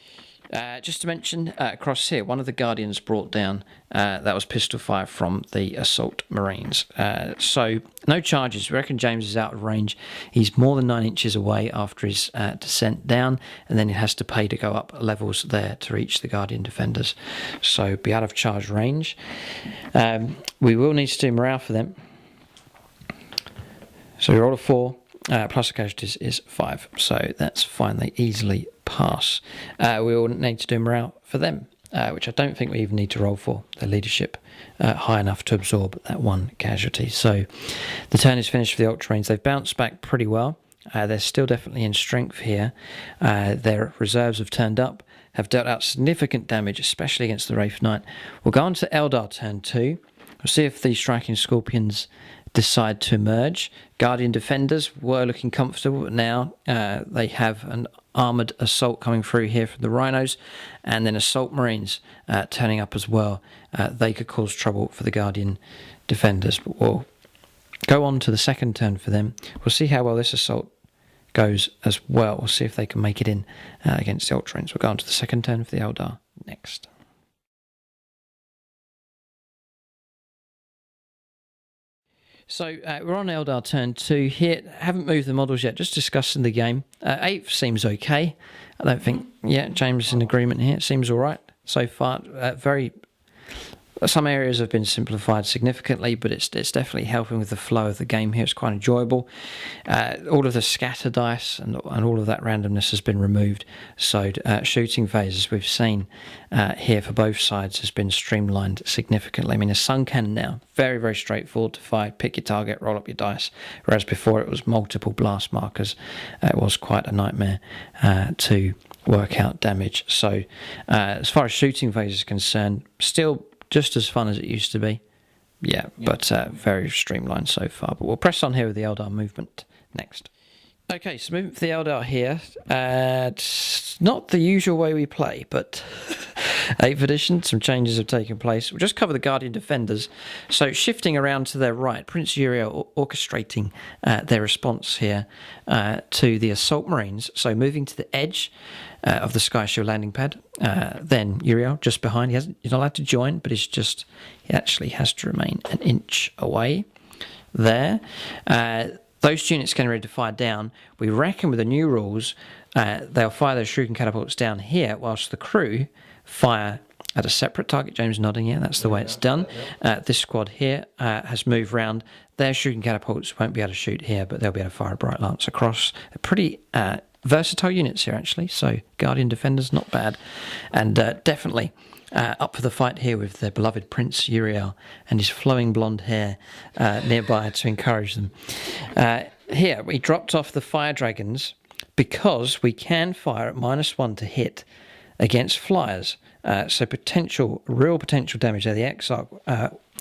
Just to mention, across here, one of the Guardians brought down, that was pistol fire from the Assault Marines. So, no charges. We reckon James is out of range. He's more than 9 inches away after his descent down, and then he has to pay to go up levels there to reach the Guardian defenders. So, be out of charge range. We will need to do morale for them. So, we roll a 4. Plus the casualties is 5, so that's fine. They easily pass. We will need to do morale for them, which I don't think we even need to roll for. Their leadership high enough to absorb that 1 casualty. So the turn is finished for the Ultramarines. They've bounced back pretty well. They're still definitely in strength here. Their reserves have turned up, have dealt out significant damage, especially against the Wraithknight. We'll go on to Eldar turn 2. We'll see if the striking Scorpions decide to emerge. Guardian defenders were looking comfortable, but now they have an armoured assault coming through here from the Rhinos, and then Assault Marines turning up as well. They could cause trouble for the Guardian defenders, but we'll go on to the second turn for them. We'll see how well this assault goes as well. We'll see if they can make it in against the Ultramarines. We'll go on to the second turn for the Eldar next. So we're on Eldar Turn 2 here. Haven't moved the models yet, just discussing the game. 8th seems okay. I don't think, James is in agreement here. It seems all right so far. Some areas have been simplified significantly, but it's definitely helping with the flow of the game here. It's quite enjoyable. All of the scatter dice and all of that randomness has been removed. So shooting phases we've seen here for both sides has been streamlined significantly. I mean, a sun cannon now, very, very straightforward to fire. Pick your target, roll up your dice. Whereas before it was multiple blast markers. It was quite a nightmare to work out damage. So as far as shooting phase is concerned, still just as fun as it used to be. But very streamlined so far. But we'll press on here with the Eldar movement next. Okay, so moving to the Eldar here. It's not the usual way we play, but 8th edition, some changes have taken place. We'll just cover the Guardian Defenders. So shifting around to their right, Prince Uriel orchestrating their response here to the Assault Marines. So moving to the edge of the Sky Shield landing pad. Then Uriel just behind. He's not allowed to join, but he actually has to remain an inch away there. Those units getting ready to fire down. We reckon with the new rules, they'll fire those shuriken catapults down here, whilst the crew fire at a separate target. James nodding, that's the way it's done. This squad here has moved round. Their shuriken catapults won't be able to shoot here, but they'll be able to fire a bright lance across. They're pretty versatile units here, actually. So Guardian Defenders, not bad. And definitely up for the fight here with their beloved Prince Uriel and his flowing blonde hair nearby to encourage them. Here, we dropped off the fire dragons because we can fire at -1 to hit against flyers. So real potential damage there. The Exarch,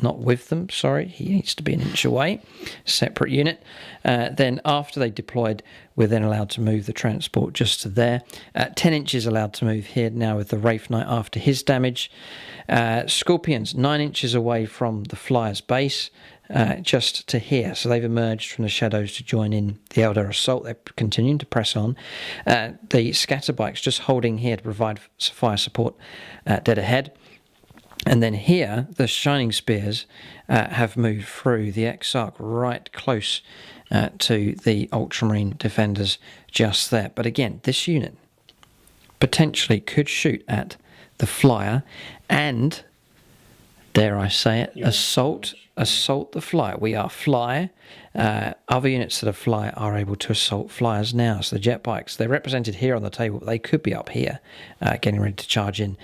not with them, sorry. He needs to be an inch away. Separate unit. Then after they deployed, we're then allowed to move the transport just to there. 10 inches allowed to move here now with the Wraithknight after his damage. Scorpions, 9 inches away from the flyer's base. Just to here. So they've emerged from the shadows to join in the Eldar assault. They're continuing to press on. The scatterbikes just holding here to provide fire support dead ahead. And then here, the Shining Spears have moved through the Exarch right close to the Ultramarine defenders just there. But again, this unit potentially could shoot at the flyer and, dare I say it, assault the flyer. We are fly. Other units that are fly are able to assault flyers now. So the jet bikes, they're represented here on the table, but they could be up here getting ready to charge in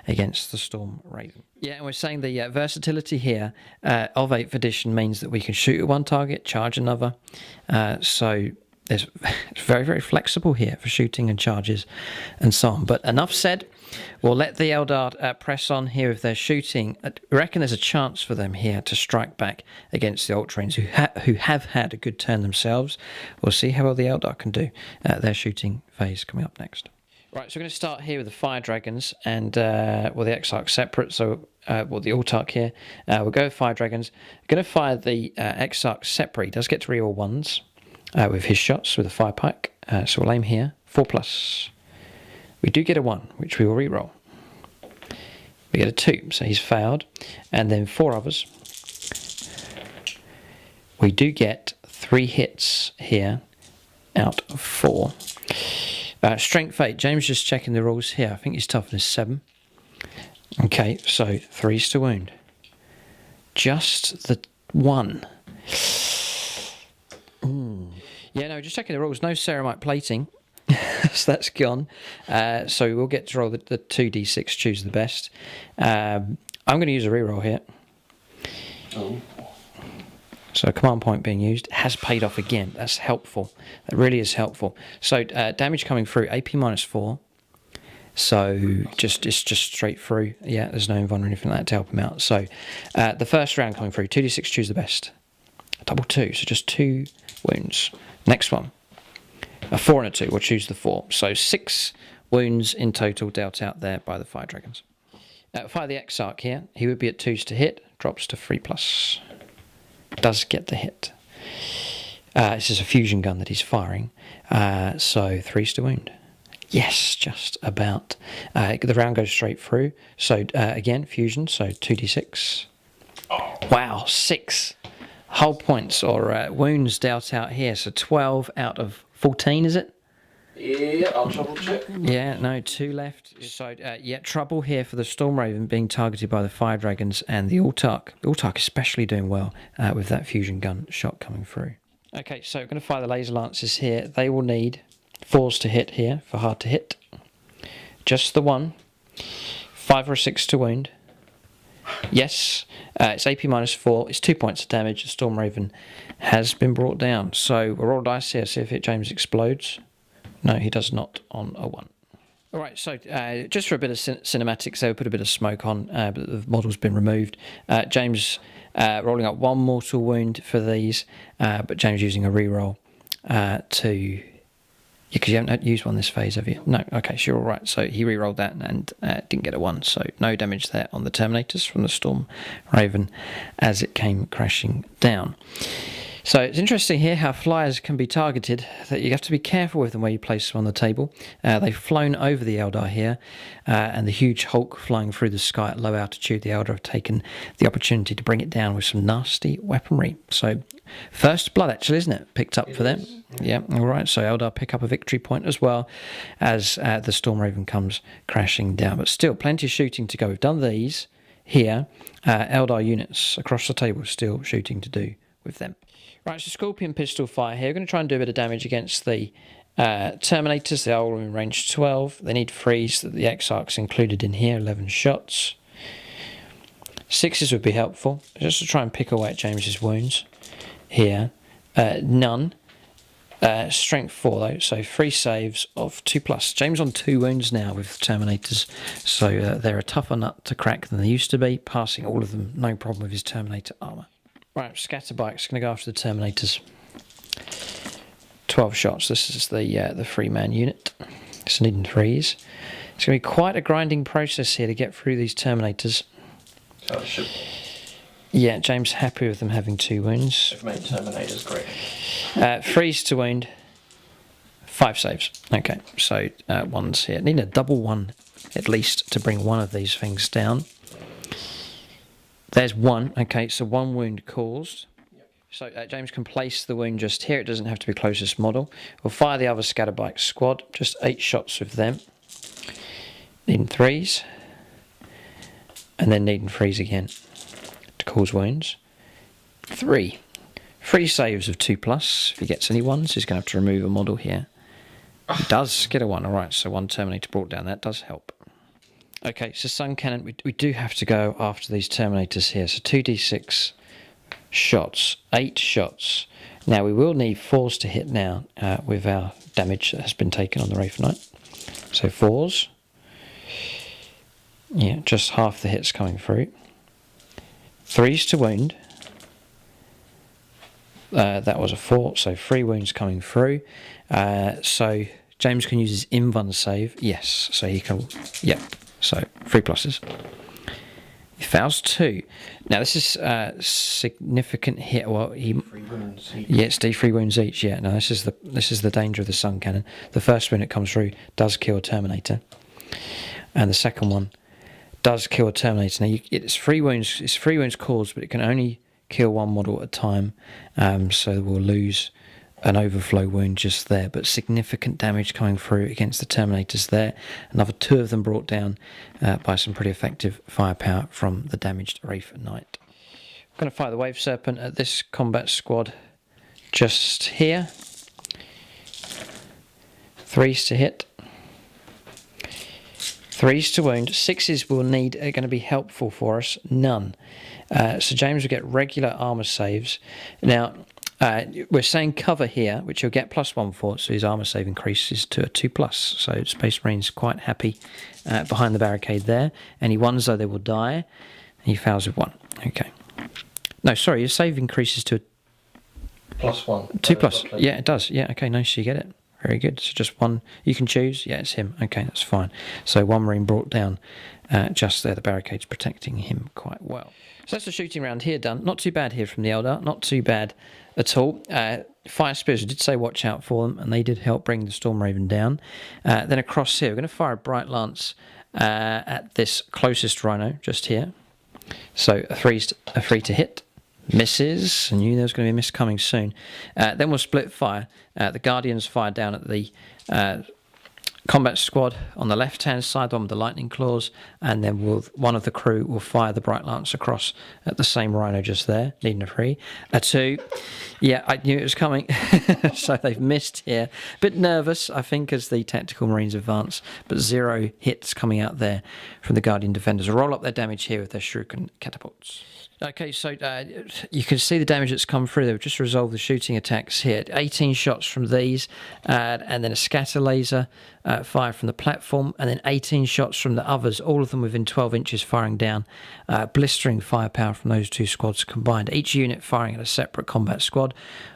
against the Storm Raven. And we're saying the versatility here of 8th edition means that we can shoot at one target, charge another. So it's very, very flexible here for shooting and charges and so on. But enough said. We'll let the Eldar press on here with their shooting. I reckon there's a chance for them here to strike back against the Ultramarines who have had a good turn themselves. We'll see how well the Eldar can do. Their shooting phase coming up next. Right, so we're going to start here with the Fire Dragons and, the Exarch separate, so, the Autarch here. We'll go with Fire Dragons. We're going to fire the Exarch separate. He does get to reroll 1s with his shots with a fire pike. So we'll aim here, 4+. We do get a 1, which we will re-roll. We get a 2, so he's failed. And then 4 others. We do get 3 hits here out of 4. Strength 8. James just checking the rules here. I think his toughness 7. Okay, so 3's to wound. Just the 1. Just checking the rules. No ceramite plating. So that's gone. So we'll get to roll the 2d6, choose the best. I'm going to use a reroll here. So a command point being used has paid off again. That's helpful. That really is helpful. So damage coming through, AP -4. So it's just straight through. There's no invuln or anything like that to help him out. So the first round coming through, 2d6, choose the best. Double 2, so just 2 wounds. Next one. A 4 and a 2, we'll choose the 4. So 6 wounds in total dealt out there by the Fire Dragons. Fire the Exarch here. He would be at 2s to hit, drops to 3+. Does get the hit. This is a fusion gun that he's firing. So 3's to wound. Yes, just about. The round goes straight through. So again, fusion, so 2d6. Wow, 6. hull points or wounds dealt out here. So 12 out of 14, is it? Yeah, I'll double check. Yeah, no, 2 left. So, yeah, trouble here for the Stormraven being targeted by the Fire Dragons and the Ultark. The Ultark especially doing well with that fusion gun shot coming through. Okay, so we're going to fire the laser lances here. They will need 4s to hit here for hard to hit. Just the 1. 5 or 6 to wound. Yes, it's AP -4. It's 2 points of damage. The Stormraven has been brought down. So we'll roll dice here, see if James explodes. No, he does not on a 1. All right, so just for a bit of cinematics, they put a bit of smoke on, but the model's been removed. James rolling up 1 mortal wound for these, but James using a reroll to... Because you haven't used one this phase, have you? No, okay, so you're all right. So he re-rolled that and didn't get a 1, so no damage there on the Terminators from the Storm Raven as it came crashing down. So it's interesting here how flyers can be targeted, that you have to be careful with them where you place them on the table. They've flown over the Eldar here, and the huge Hulk flying through the sky at low altitude. The Eldar have taken the opportunity to bring it down with some nasty weaponry. So first blood, actually, isn't it? Picked up for them. Yeah, all right. So Eldar pick up a victory point as well as the Stormraven comes crashing down. But still, plenty of shooting to go. We've done these here. Eldar units across the table still shooting to do with them. Right, so Scorpion pistol fire here. We're going to try and do a bit of damage against the Terminators. They are all in range 12. They need freeze. The Exarch's included in here, 11 shots. 6s would be helpful, just to try and pick away at James's wounds here. None. Strength 4 though, so 3 saves of 2+. James on 2 wounds now with Terminators, so they're a tougher nut to crack than they used to be, passing all of them, no problem with his Terminator armour. Right, Scatterbike's going to go after the Terminators. 12 shots. This is the 3-man unit. It's needing 3s. It's going to be quite a grinding process here to get through these Terminators. So it should. Yeah, James happy with them having 2 wounds. They've made Terminators great. 3s to wound. 5 saves. Okay, so 1s here. Need a double 1 at least to bring one of these things down. There's 1. Okay, so 1 wound caused. So James can place the wound just here. It doesn't have to be closest model. We'll fire the other Scatterbike squad. Just 8 shots with them. Needing 3s. And then needing 3s again to cause wounds. 3. 3 saves of 2+. If he gets any 1s, he's going to have to remove a model here. He does get a 1. All right, so 1 Terminator brought down. That does help. Okay, so Sun Cannon, we do have to go after these Terminators here. So 2d6 shots, 8 shots. Now we will need 4s to hit now with our damage that has been taken on the Wraithknight. So 4s. Yeah, just half the hits coming through. 3s to wound. That was a 4, so 3 wounds coming through. So James can use his invuln save. Yes, so he can... Yep. So 3 pluses. He fails 2. Now this is a significant hit. Well, 3 wounds each. Yeah, it's D3 wounds each. Yeah, no, this is the danger of the Sun Cannon. The first wound that comes through does kill a Terminator, and the second one does kill a Terminator. Now it's 3 wounds. It's 3 wounds caused, but it can only kill 1 model at a time. So we'll lose an overflow wound just there, but significant damage coming through against the Terminators there. Another 2 of them brought down by some pretty effective firepower from the damaged Wraithknight. I'm going to fire the Wave Serpent at this combat squad just here. 3s to hit. 3s to wound. 6s will need are going to be helpful for us. None. So James will get regular armour saves. Now, we're saying cover here, which he'll get +1 for, so his armour save increases to a 2+. So Space Marine's quite happy behind the barricade there. Any 1s, though, they will die. He fails with 1. Okay. No, sorry, his save increases to a... +1. 2+. Yeah, it does. Yeah, okay, nice, you get it. Very good. So just 1 you can choose. Yeah, it's him. Okay, that's fine. So 1 Marine brought down just there. The barricade's protecting him quite well. So that's the shooting round here done. Not too bad here from the Eldar. Not too bad at all. Fire Spears, I did say watch out for them, and they did help bring the Stormraven down. Then across here, we're going to fire a Bright Lance at this closest Rhino, just here. So a 3 to hit. Misses. I knew there was going to be a miss coming soon. Then we'll split fire. The Guardians fire down at the combat squad on the left-hand side, the one with the lightning claws, and then one of the crew will fire the Bright Lance across at the same rhino just there, needing a 3. A 2. Yeah, I knew it was coming. So they've missed here. A bit nervous, I think, as the Tactical Marines advance, but 0 hits coming out there from the Guardian Defenders. Roll up their damage here with their shuriken catapults. Okay, so you can see the damage that's come through. They've just resolved the shooting attacks here. 18 shots from these, and then a scatter laser fire from the platform, and then 18 shots from the others, all of them within 12 inches firing down. Blistering firepower from those 2 squads combined. Each unit firing at a separate combat squad,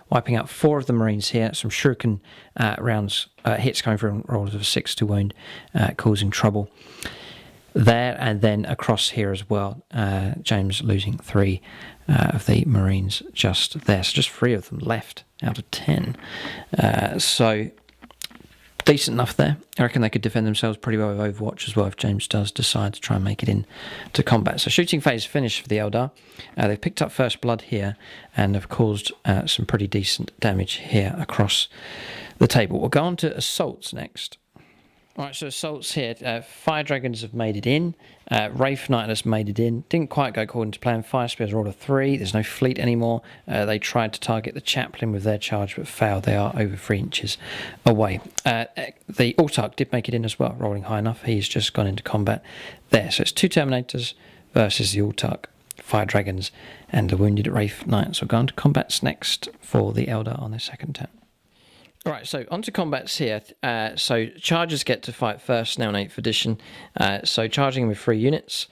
wiping out 4 of the Marines here. Some shuriken rounds, hits coming through, rolls of 6 to wound, causing trouble there, and then across here as well. James losing 3 of the Marines just there. So just 3 of them left out of 10. So decent enough there. I reckon they could defend themselves pretty well with Overwatch as well if James does decide to try and make it into combat. So shooting phase finished for the Eldar. They've picked up first blood here and have caused some pretty decent damage here across the table. We'll go on to assaults next. Alright, so assaults here. Fire Dragons have made it in. Wraithknight has made it in. Didn't quite go according to plan. Fire Spears rolled a 3. There's no fleet anymore. They tried to target the chaplain with their charge but failed. They are over 3 inches away. The Autarch did make it in as well, rolling high enough. He's just gone into combat there. So it's 2 Terminators versus the Autarch, Fire Dragons, and the wounded Wraithknight. So we'll go on to combats next for the Eldar on their second turn. Alright, so on to combats here. So chargers get to fight first now in 8th edition. So charging with 3 units.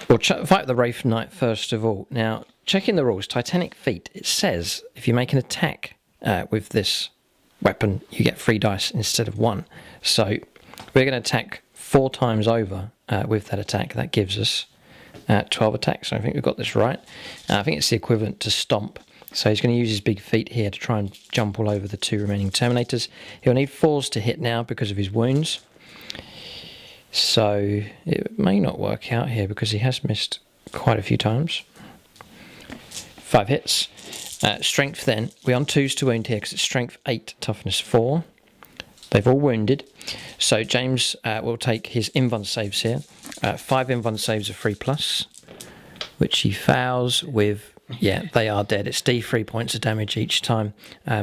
We'll fight the Wraithknight first of all. Now, checking the rules, Titanic Feat, it says if you make an attack with this weapon, you get 3 dice instead of 1. So we're going to attack 4 times over with that attack. That gives us 12 attacks. So I think we've got this right. I think it's the equivalent to Stomp. So he's going to use his big feet here to try and jump all over the 2 remaining Terminators. He'll need 4s to hit now because of his wounds. So it may not work out here because he has missed quite a few times. 5 hits. Strength then. We're on 2s to wound here because it's strength 8, toughness 4. They've all wounded. So James will take his invuln saves here. 5 invuln saves of 3+, which he fails with. Yeah, they are dead. It's D3 points of damage each time,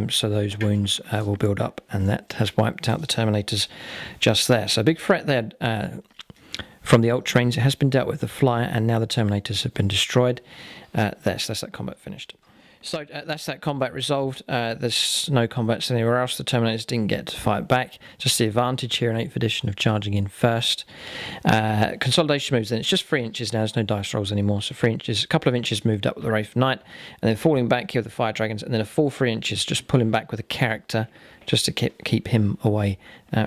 so those wounds will build up, and that has wiped out the Terminators just there. So a big threat there from the Ultramarines. It has been dealt with the Flyer, and now the Terminators have been destroyed. That's that combat finished. So that's that combat resolved. There's no combats anywhere else. The Terminators didn't get to fight back. Just the advantage here in 8th edition of charging in first. Consolidation moves then. It's just 3 inches now. There's no dice rolls anymore. So 3 inches, a couple of inches moved up with the Wraithknight, and then falling back here with the Fire Dragons, and then a full 3 inches just pulling back with a character just to keep him away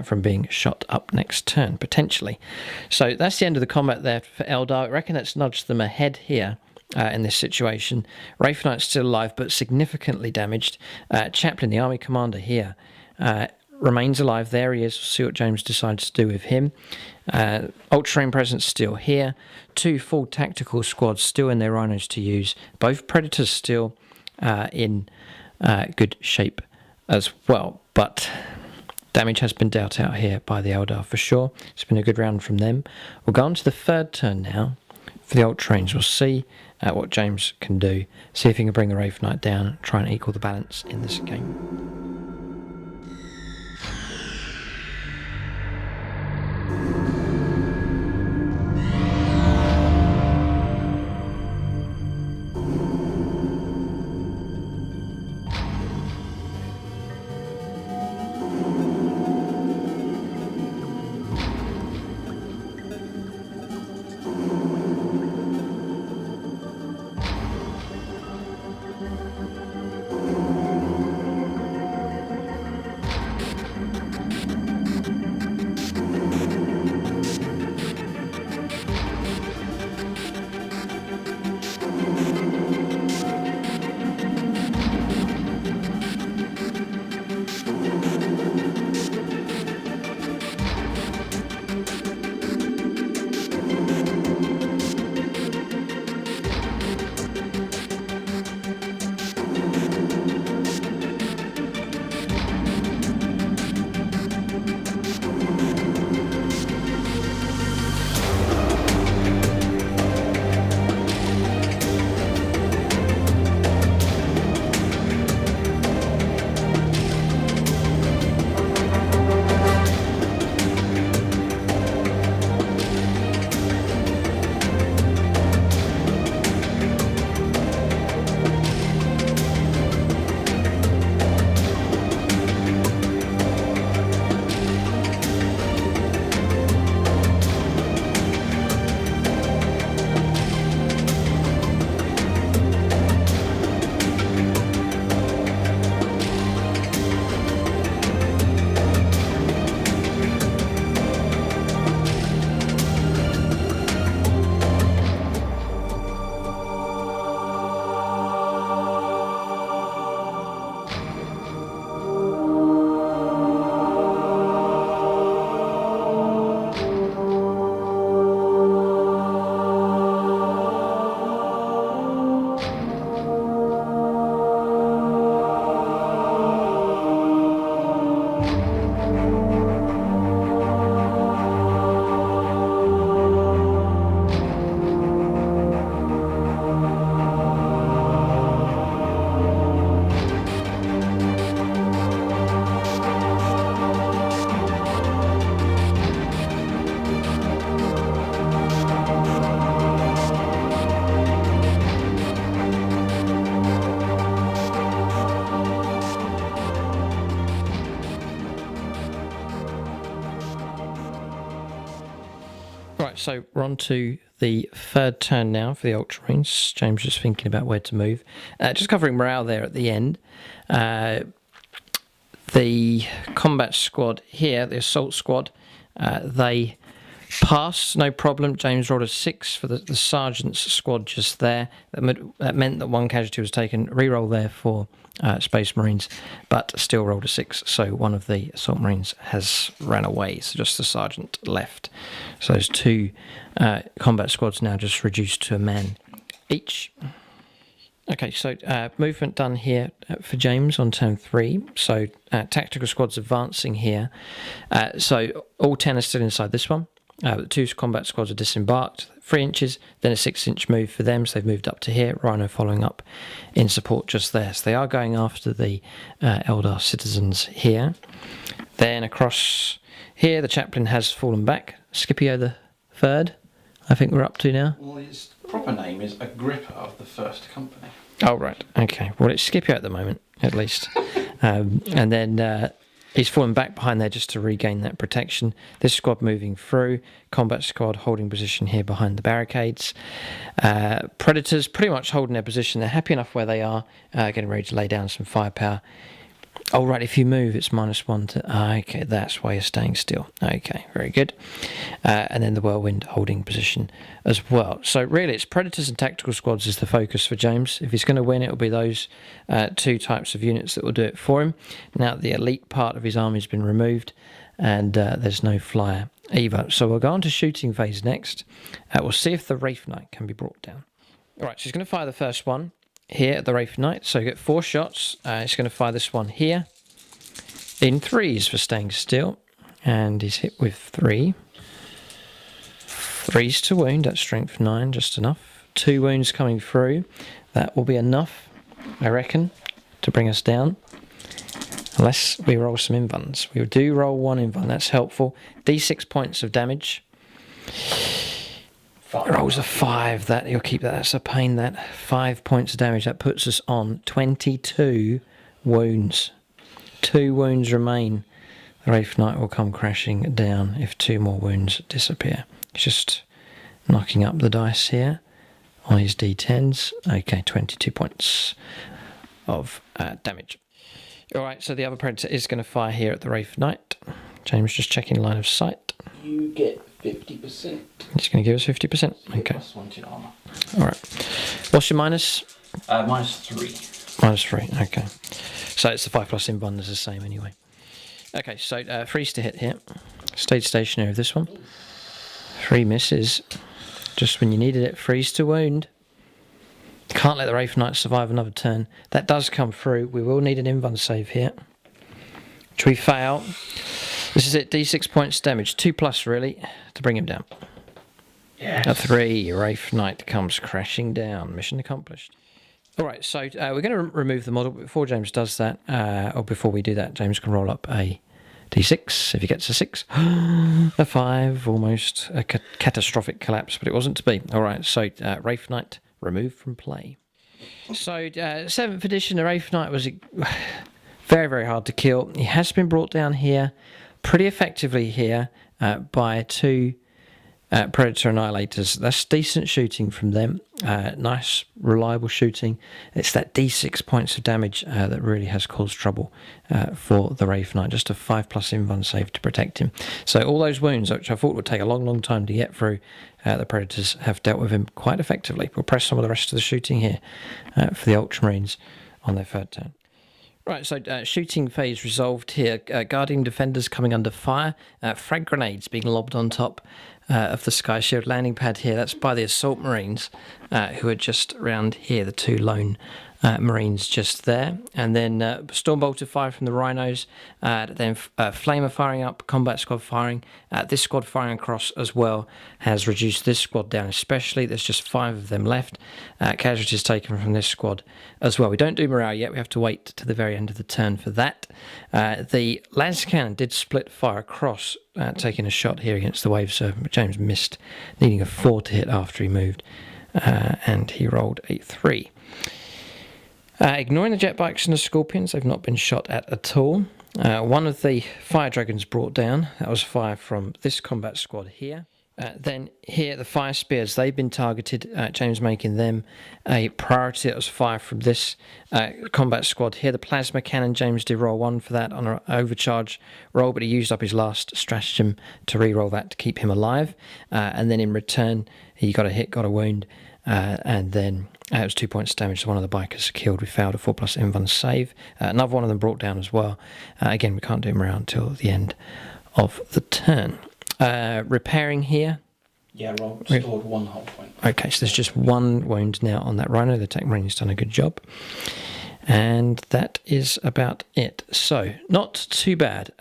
from being shot up next turn, potentially. So that's the end of the combat there for Eldar. I reckon that's nudged them ahead here. In this situation, Wraithknight's still alive but significantly damaged. Chaplain, the army commander here, remains alive. There he is. We'll see what James decides to do with him. Ultramarine presence still here. 2 full tactical squads still in their rhinos to use. Both Predators still in good shape as well. But damage has been dealt out here by the Eldar for sure. It's been a good round from them. We'll go on to the third turn now for the Ultramarines. We'll see what James can do. See if he can bring the Wraithknight down and try and equal the balance in this game. Right, so we're on to the third turn now for the Ultramarines. James just thinking about where to move. Just covering morale there at the end. The combat squad here, the assault squad, they pass, no problem. James rolled a 6 for the sergeant's squad just there. That meant that one casualty was taken. Reroll there for Space Marines, but still rolled a 6. So one of the assault marines has ran away. So just the sergeant left. So those two combat squads now just reduced to a man each. Okay, so movement done here for James on turn 3. So tactical squads advancing here. So all 10 are still inside this one. The 2 combat squads are disembarked, 3 inches, then a 6-inch move for them, so they've moved up to here. Rhino following up in support just there. So they are going after the Eldar citizens here. Then across here, the chaplain has fallen back. Scipio the Third, I think we're up to now. Well, his proper name is Agrippa of the First Company. Oh, right, okay. Well, it's Scipio at the moment, at least. And then he's fallen back behind there just to regain that protection. This squad moving through. Combat squad holding position here behind the barricades. Predators pretty much holding their position. They're happy enough where they are, getting ready to lay down some firepower. Oh, right, if you move, it's -1 to... okay, that's why you're staying still. Okay, very good. And then the Whirlwind holding position as well. So really, it's Predators and Tactical Squads is the focus for James. If he's going to win, it'll be those 2 types of units that will do it for him. Now, the elite part of his army has been removed, and there's no flyer either. So we'll go on to shooting phase next. We'll see if the Wraithknight can be brought down. All right, so he's going to fire the first one here at the Wraithknight. So you get 4 shots. He's going to fire this one here in 3s for staying still, and he's hit with 3. 3s to wound, that's strength 9, just enough. 2 wounds coming through, that will be enough, I reckon, to bring us down. Unless we roll some invuns. We do roll 1 invun, that's helpful. D6 points of damage. Rolls a 5, that you'll keep that, that's a pain, that 5 points of damage, that puts us on 22 wounds. 2 wounds remain. The Wraithknight will come crashing down if 2 more wounds disappear. Just knocking up the dice here on his d10s. Okay, 22 points of damage. Alright, so the other Predator is going to fire here at the Wraithknight. James just checking line of sight. You get 50%. He's going to give us 50%. Okay. +1 to armour. Alright. What's your minus? -3. -3, okay. So it's the 5+ invuln is the same anyway. Okay, so 3 to hit here. Stayed stationary with this one. 3 misses. Just when you needed it, 3s to wound. Can't let the Wraithknight survive another turn. That does come through. We will need an invuln save here. Which we fail. This is it, D6 points damage. 2+ really, to bring him down. Yes. A 3, Wraithknight comes crashing down. Mission accomplished. Alright, so we're going to remove the model, but before James does that, or before we do that, James can roll up a d6 if he gets a 6. A 5, almost a catastrophic collapse, but it wasn't to be. Alright, so Wraithknight removed from play. So 7th edition, the Wraithknight was very, very hard to kill. He has been brought down here pretty effectively here by 2 Predator Annihilators. That's decent shooting from them. Nice, reliable shooting. It's that D6 points of damage that really has caused trouble for the Wraithknight. Just a 5+ invuln save to protect him. So all those wounds, which I thought would take a long, long time to get through, the Predators have dealt with him quite effectively. We'll press some of the rest of the shooting here for the Ultramarines on their 3rd turn. Right, so shooting phase resolved here. Guardian defenders coming under fire. Frag grenades being lobbed on top of the Sky Shield landing pad here. That's by the Assault Marines who are just around here, the 2 lone Marines just there. And then Stormbolter fire from the Rhinos. Then Flamer firing up, Combat Squad firing. This squad firing across as well has reduced this squad down especially. There's just 5 of them left. Casualties taken from this squad as well. We don't do morale yet. We have to wait to the very end of the turn for that. The Las Cannon did split fire across, taking a shot here against the Wave Servant, but James missed, needing a 4 to hit after he moved. And he rolled a 3. Ignoring the jet bikes and the scorpions, they've not been shot at all. One of the fire dragons brought down. That was fire from this combat squad here. Then here, the fire spears, they've been targeted. James making them a priority. That was 5 from this combat squad. Here, the plasma cannon, James did roll 1 for that on an overcharge roll, but he used up his last stratagem to re-roll that to keep him alive. And then in return, he got a hit, got a wound, and then it was 2 points damage. So one of the bikers killed. We failed a 4+ invuln save. Another one of them brought down as well. Again, we can't do him around till the end of the turn. Repairing here. Yeah, roll restored 1 whole point. Okay, so there's just 1 wound now on that Rhino. The Tech Marine's done a good job. And that is about it. So, not too bad.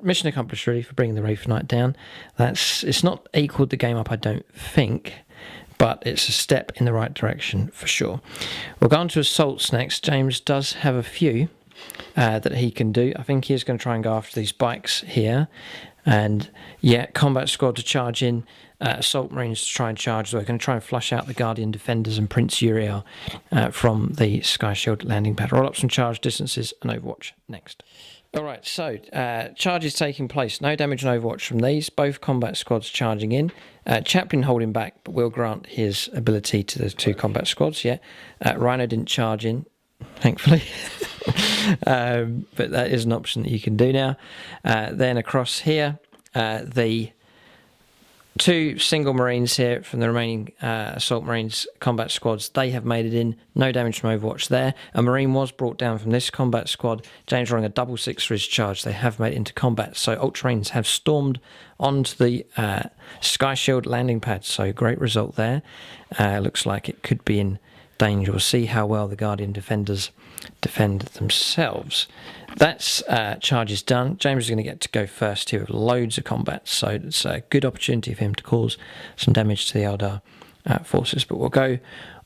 Mission accomplished, really, for bringing the Wraithknight down. It's not equaled the game up, I don't think, but it's a step in the right direction for sure. We'll go on to assaults next. James does have a few that he can do. I think he's going to try and go after these bikes here. And yeah, combat squad to charge in, assault marines to try and charge. So we're going to try and flush out the Guardian Defenders and Prince Uriel from the Sky Shield landing pad. Roll up some charge distances and Overwatch next. Alright, so charges taking place. No damage on Overwatch from these. Both combat squads charging in. Chaplain holding back, but will grant his ability to the 2 combat squads, yeah. Rhino didn't charge in, thankfully. But that is an option that you can do now. Then across here, the 2 single marines here from the remaining assault marines combat squads, they have made it in. No damage from Overwatch there. A marine was brought down from this combat squad. James rolling a double 6 for his charge. They have made it into combat. So Ultramarines have stormed onto the Sky Shield landing pad. So great result there. Looks like it could be in danger. We'll see how well the Guardian Defenders defend themselves. That's charges done. James is going to get to go first here with loads of combat, so it's a good opportunity for him to cause some damage to the Eldar forces. But we'll go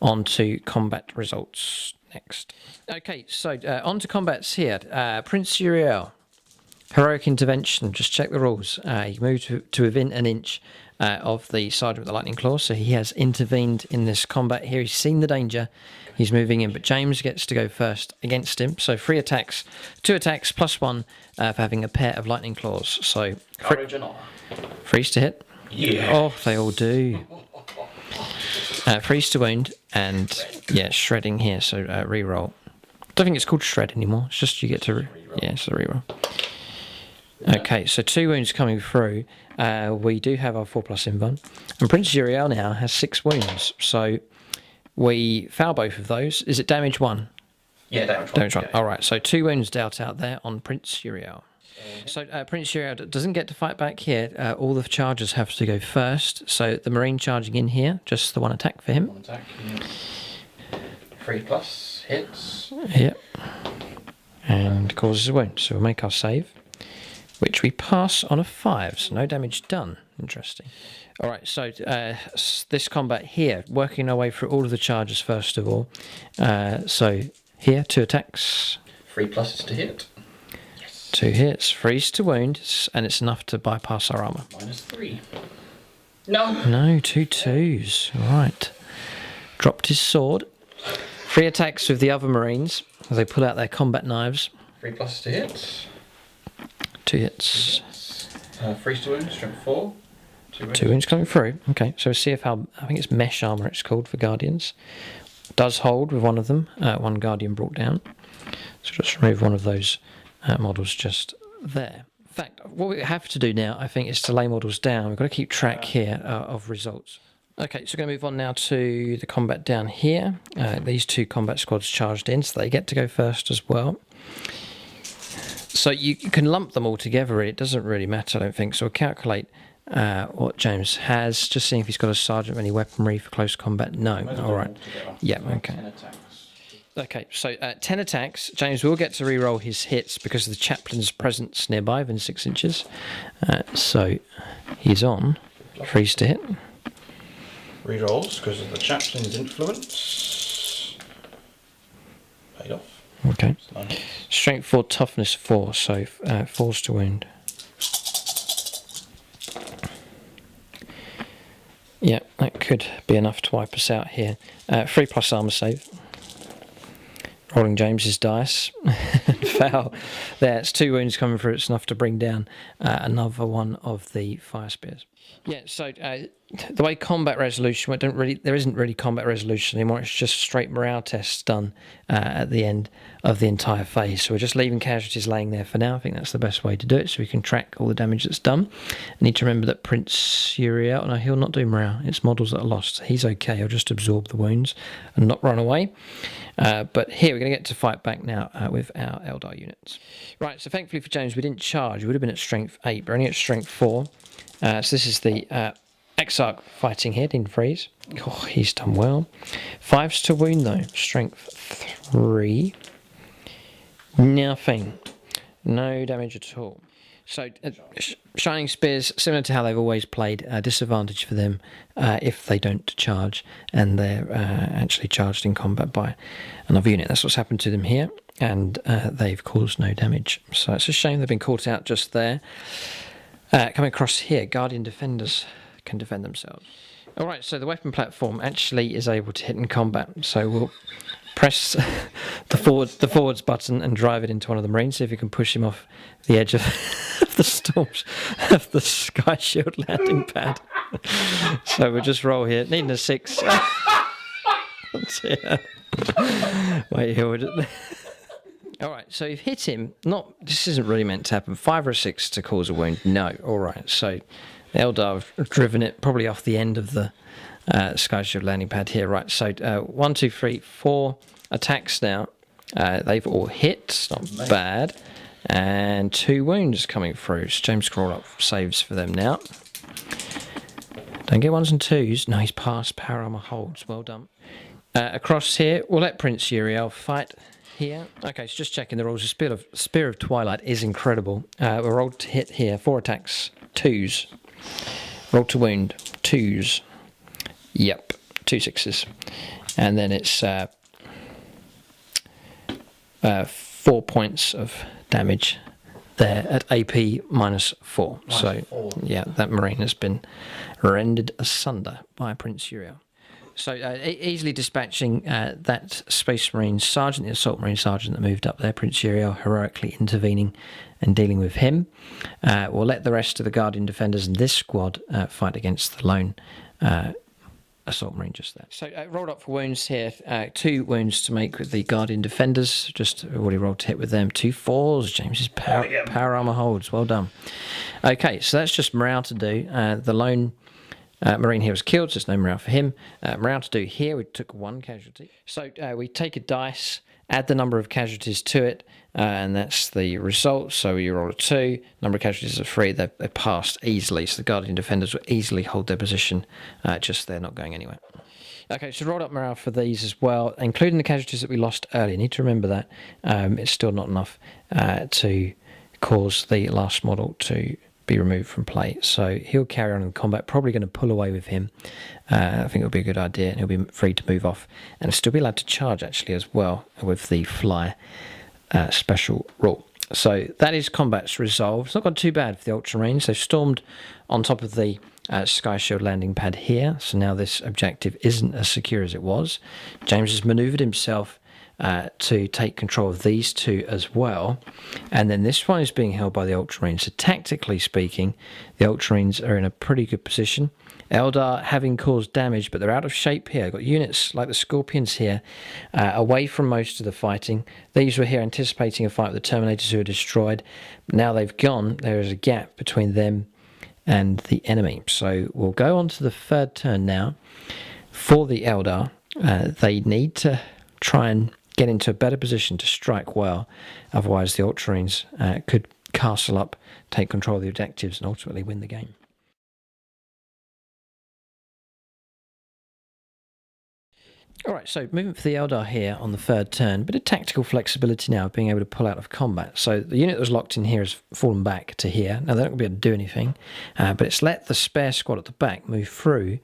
on to combat results next. Okay, so on to combats here. Prince Uriel, heroic intervention. Just check the rules. He moved to within an inch of the Sergeant with the Lightning Claw, so he has intervened in this combat here. He's seen the danger, he's moving in, but James gets to go first against him. So 3 attacks, 2 attacks plus 1 for having a pair of Lightning Claws. So freeze to hit. Yeah. Oh, they all do. Freeze to wound, and yeah, shredding here. So reroll. I don't think it's called shred anymore. It's just you get to yeah, it's a reroll. Okay, so 2 wounds coming through. We do have our 4+ invuln. And Prince Uriel now has 6 wounds. So we foul both of those. Is it damage 1? Yeah, damage 1. Damage 1. Yeah. Alright, so 2 wounds dealt out there on Prince Uriel. So Prince Uriel doesn't get to fight back here. All the chargers have to go first. So the Marine charging in here, just the 1 attack for him. 1 attack, yeah. 3+ hits. Yep. And causes a wound. So we'll make our save, which we pass on a 5, so no damage done. Interesting. Alright, so this combat here, working our way through all of the charges first of all. So here, 2 attacks. 3+ is to hit. Yes. 2 hits, freeze to wound, and it's enough to bypass our armour. -3. No! No, 2 2s. Alright. Dropped his sword. 3 attacks with the other Marines as they pull out their combat knives. 3+ is to hit. 2 hits. Freeze to wound, strength 4. 2 wounds coming through. Okay, so we'll see if how I think it's mesh armour it's called for Guardians. Does hold with one of them. 1 Guardian brought down. So just remove one of those models just there. In fact, what we have to do now, I think, is to lay models down. We've got to keep track here of results. Okay, so we're going to move on now to the combat down here. These 2 combat squads charged in, so they get to go first as well. So you can lump them all together, it doesn't really matter, I don't think. So we'll calculate what James has, just seeing if he's got a sergeant with any weaponry for close combat. No, alright. Yeah, okay. 10 attacks. Okay, so 10 attacks. James will get to re-roll his hits because of the chaplain's presence nearby within 6 inches. So he's on. Freeze to hit. Rerolls because of the chaplain's influence. Paid off. Okay. Strength 4, toughness 4, so 4's to wound. Yeah, that could be enough to wipe us out here. 3+ armour save. Rolling James's dice. foul there. It's 2 wounds coming through. It's enough to bring down another one of the fire spears. Yeah, so the way combat resolution went, there isn't really combat resolution anymore. It's just straight morale tests done at the end of the entire phase. So we're just leaving casualties laying there for now. I think that's the best way to do it, so we can track all the damage that's done. I need to remember that Prince Uriel, no, he'll not do morale. It's models that are lost. He's okay. He'll just absorb the wounds and not run away. But here we're going to get to fight back now with our Eldar units. Right, so thankfully for James, we didn't charge. We would have been at strength 8, but only at strength 4. So this is the Exarch fighting here, didn't freeze. Oh, he's done well. 5s to wound though, strength 3. Nothing. No damage at all. So Shining Spears, similar to how they've always played, disadvantage for them if they don't charge and they're actually charged in combat by another unit. That's what's happened to them here, and they've caused no damage. So it's a shame they've been caught out just there. Coming across here, Guardian Defenders can defend themselves. Alright, so the weapon platform actually is able to hit in combat. So we'll press the forwards button and drive it into one of the Marines, see if we can push him off the edge of the storms of the Sky Shield landing pad. So we'll just roll here, needing a 6. Wait, here would it. Alright, so you've hit him. This isn't really meant to happen. 5 or 6 to cause a wound. No. Alright, so the Eldar have driven it probably off the end of the Sky Shield landing pad here. Right, so 1, 2, 3, 4 attacks now. They've all hit. Not bad. And 2 wounds coming through. So James can roll up saves for them now. Don't get 1s and 2s. No, he's passed. Power armor holds. Well done. Across here, we'll let Prince Uriel fight here. Okay, so just checking the rules. The Spear of Twilight is incredible. We're rolled to hit here. 4 attacks, 2s. Roll to wound, 2s. Yep, 2 6s. And then it's 4 points of damage there at AP -4. So, yeah, that Marine has been rendered asunder by Prince Uriel. So easily dispatching that Space Marine Sergeant, the Assault Marine Sergeant that moved up there, Prince Uriel, heroically intervening and dealing with him. We'll let the rest of the Guardian Defenders in this squad fight against the lone Assault Marine just there. So rolled up for wounds here. 2 wounds to make with the Guardian Defenders. Just already rolled to hit with them. 2 4s. James's power armor holds. Well done. Okay, so that's just morale to do. The lone Marine here was killed, so there's no morale for him. Morale to do here, we took 1 casualty. So we take a dice, add the number of casualties to it, and that's the result. So you roll a 2, number of casualties are 3, they passed easily, so the Guardian Defenders will easily hold their position, just they're not going anywhere. Okay, so rolled up morale for these as well, including the casualties that we lost earlier. Need to remember that. It's still not enough to cause the last model to be removed from play, so he'll carry on in combat. Probably going to pull away with him. I think it'll be a good idea, and he'll be free to move off and still be allowed to charge actually as well with the fly special rule. So that is combat's resolved. It's not gone too bad for the Ultramarines. They've stormed on top of the Sky Shield landing pad here, so now this objective isn't as secure as it was. James has manoeuvred himself to take control of these 2 as well, and then this one is being held by the Ultramarines. So tactically speaking, the Ultramarines are in a pretty good position. Eldar having caused damage, but they're out of shape here. I've got units like the Scorpions here away from most of the fighting. These were here anticipating a fight with the Terminators who are destroyed. Now they've gone, there is a gap between them and the enemy. So we'll go on to the 3rd turn now. For the Eldar, they need to try and get into a better position to strike well, otherwise the Ultramarines could castle up, take control of the objectives and ultimately win the game. Alright, so moving for the Eldar here on the 3rd turn, bit of tactical flexibility now, being able to pull out of combat. So the unit that was locked in here has fallen back to here. Now they're not going to be able to do anything, but it's let the spare squad at the back move through.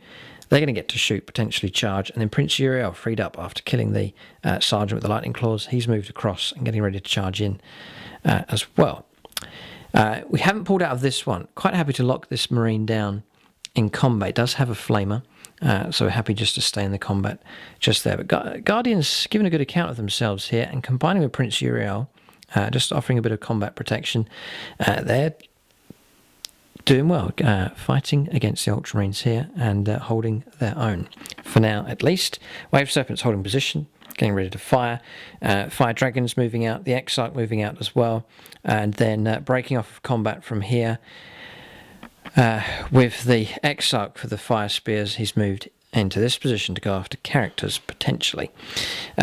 They're going to get to shoot, potentially charge, and then Prince Uriel freed up after killing the Sergeant with the Lightning Claws. He's moved across and getting ready to charge in as well. We haven't pulled out of this one. Quite happy to lock this Marine down in combat. It does have a flamer, so we're happy just to stay in the combat just there. But Guardians giving a good account of themselves here, and combining with Prince Uriel just offering a bit of combat protection. They're doing well, fighting against the Ultramarines here and holding their own, for now at least. Wave Serpent's holding position, getting ready to fire. Fire Dragons moving out, the Exarch moving out as well, and then breaking off of combat from here. With the Exarch for the Fire Spears, he's moved into this position to go after characters, potentially.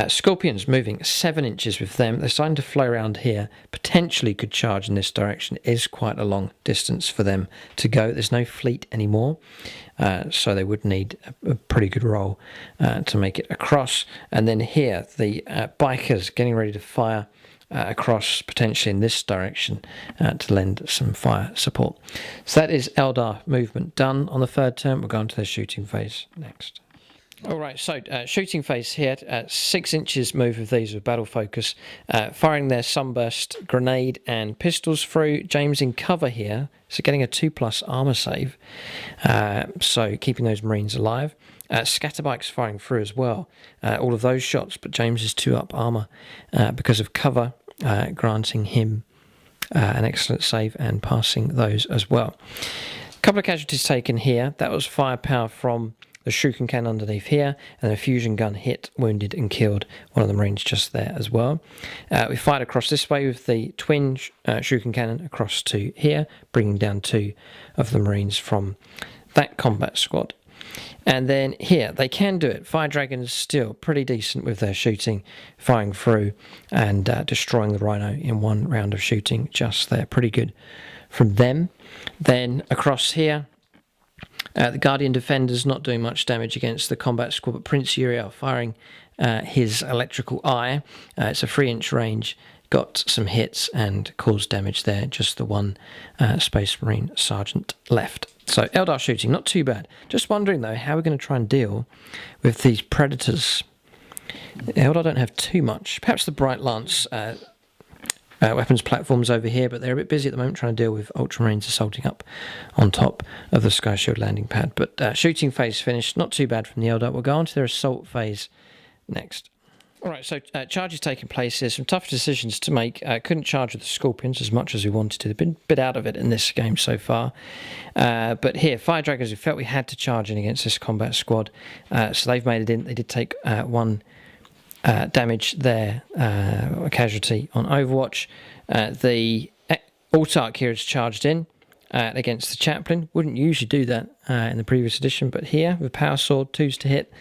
Scorpions moving 7 inches with them. They're starting to flow around here. Potentially could charge in this direction. It is quite a long distance for them to go. There's no fleet anymore, so they would need a pretty good roll to make it across. And then here, the bikers getting ready to fire across potentially in this direction to lend some fire support. So that is Eldar movement done on the 3rd turn. We'll go on to the shooting phase next. Alright, so shooting phase here, 6 inches move of these with battle focus, firing their sunburst grenade and pistols through. James in cover here, so getting a 2+ armour save, so keeping those Marines alive. Scatterbikes firing through as well, all of those shots, but James is 2 up armour because of cover, granting him an excellent save and passing those as well. A couple of casualties taken here. That was firepower from the Shuriken cannon underneath here, and a fusion gun hit, wounded and killed one of the Marines just there as well. We fired across this way with the twin Shuriken cannon across to here, bringing down 2 of the Marines from that combat squad. And then here, they can do it. Fire Dragons still pretty decent with their shooting, firing through and destroying the Rhino in 1 round of shooting just there. Pretty good from them. Then across here, the Guardian Defenders not doing much damage against the combat squad, but Prince Uriel firing his electrical eye. It's a 3-inch range, got some hits and caused damage there. Just the 1 Space Marine Sergeant left. So Eldar shooting, not too bad. Just wondering though, how we're going to try and deal with these Predators. Eldar don't have too much. Perhaps the Bright Lance weapons platforms over here, but they're a bit busy at the moment trying to deal with Ultramarines assaulting up on top of the Sky Shield landing pad. But shooting phase finished, not too bad from the Eldar. We'll go on to their assault phase next. Alright, so charges taking place here. Some tough decisions to make. Couldn't charge with the Scorpions as much as we wanted to. They've been a bit out of it in this game so far. But here, Fire Dragons, we felt we had to charge in against this combat squad. So they've made it in. They did take 1 damage there, a casualty on Overwatch. The Autarch here is charged in against the Chaplain. Wouldn't usually do that in the previous edition, but here, with Power Sword, 2s to hit,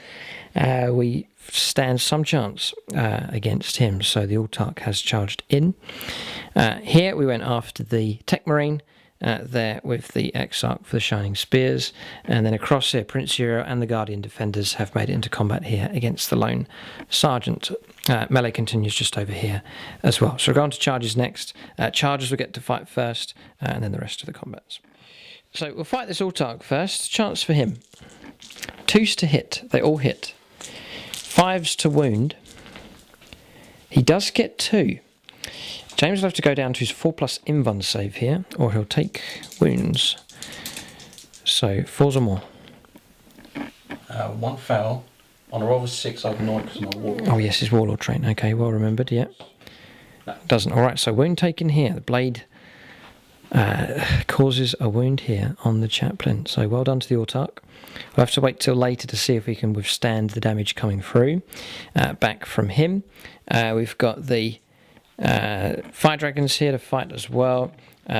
we stand some chance against him, so the Autarch has charged in. Here we went after the Tech Marine there with the Exarch for the Shining Spears, and then across here Prince Uriel and the Guardian Defenders have made it into combat here against the Lone Sergeant. Melee continues just over here as well. So we're going to charges next. Chargers will get to fight first, and then the rest of the combats. So we'll fight this Autarch first. Chance for him. 2s to hit. They all hit. 5s to wound. He does get 2. James will have to go down to his 4+ invuln save here, or he'll take wounds. So 4s or more. 1 foul. On a roll of 6, I've not because I'm a warlord. Oh yes, his warlord trait. Okay, well remembered, yeah. Doesn't. Alright, so wound taken here. The blade causes a wound here on the Chaplain. So well done to the Autarch. We'll have to wait till later to see if we can withstand the damage coming through. Back from him. We've got the Fire Dragons here to fight as well.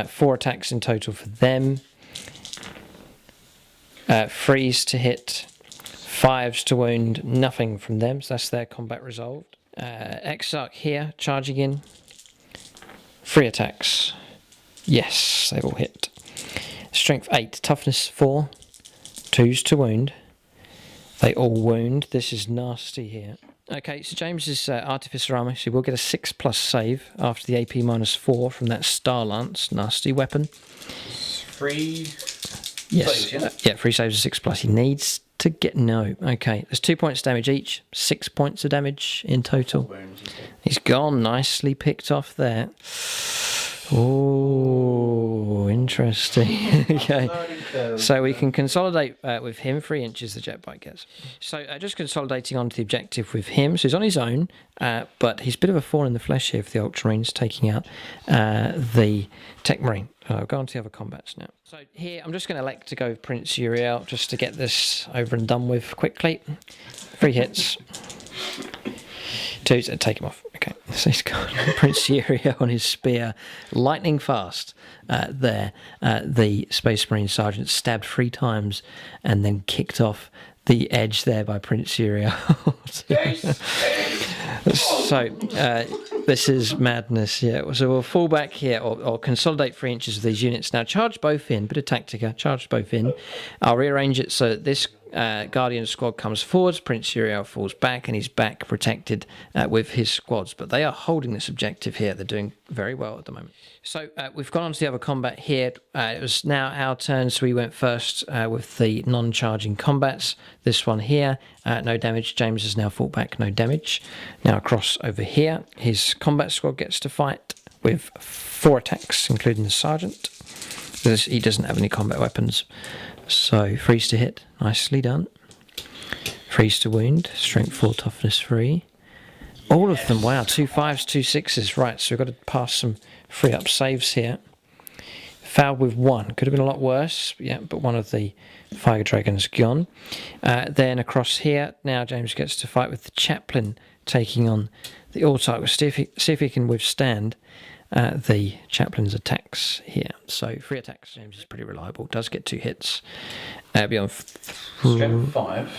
4 attacks in total for them. 3s to hit. 5s to wound. Nothing from them, so that's their combat resolved. Exarch here, charging in. 3 attacks. Yes, they all hit. Strength 8, toughness 4. 2s to wound. They all wound. This is nasty here. Okay, so James's Artificer armor, so we'll get a 6+ save after the AP -4 from that Star Lance, nasty weapon. 3 yes, saves, yeah? 3 saves of 6+. He needs to get no. Okay, there's 2 points damage each, 6 points of damage in total. He's gone, nicely picked off there. Oh. Oh, interesting. Okay. So we can consolidate with him, 3 inches the jet bike gets. So just consolidating onto the objective with him. So he's on his own, but he's a bit of a thorn in the flesh here for the Ultramarines, taking out the Tech Marine. I'll go on to the other combats now. So here, I'm just going to elect to go with Prince Uriel just to get this over and done with quickly. 3 hits. 2, and take him off. Okay, so he's got Prince Uriel on his spear, lightning fast. There, the Space Marine Sergeant stabbed 3 times and then kicked off the edge there by Prince Uriel. So this is madness. Yeah. So we'll fall back here or consolidate 3 inches of these units. Now charge both in. Bit of Tactica. Charge both in. I'll rearrange it so that this Guardian squad comes forwards, Prince Uriel falls back, and he's back protected with his squads. But they are holding this objective here. They're doing very well at the moment. So we've gone on to the other combat here. It was now our turn, so we went first with the non-charging combats. This one here, no damage. James has now fought back, no damage. Now across over here, his combat squad gets to fight with 4 attacks, including the Sergeant. He doesn't have any combat weapons. So, freeze to hit, nicely done. Freeze to wound, strength 4, toughness 3. All of them, wow, 2 5s, 2 6s. Right, so we've got to pass some free up saves here. Fouled with 1, could have been a lot worse, yeah, but one of the Fire Dragons gone. Then across here, now James gets to fight with the Chaplain, taking on the All-Target. See if he can withstand the Chaplain's attacks here. So 3 attacks. James is pretty reliable. Does get 2 hits. Beyond Strength 5.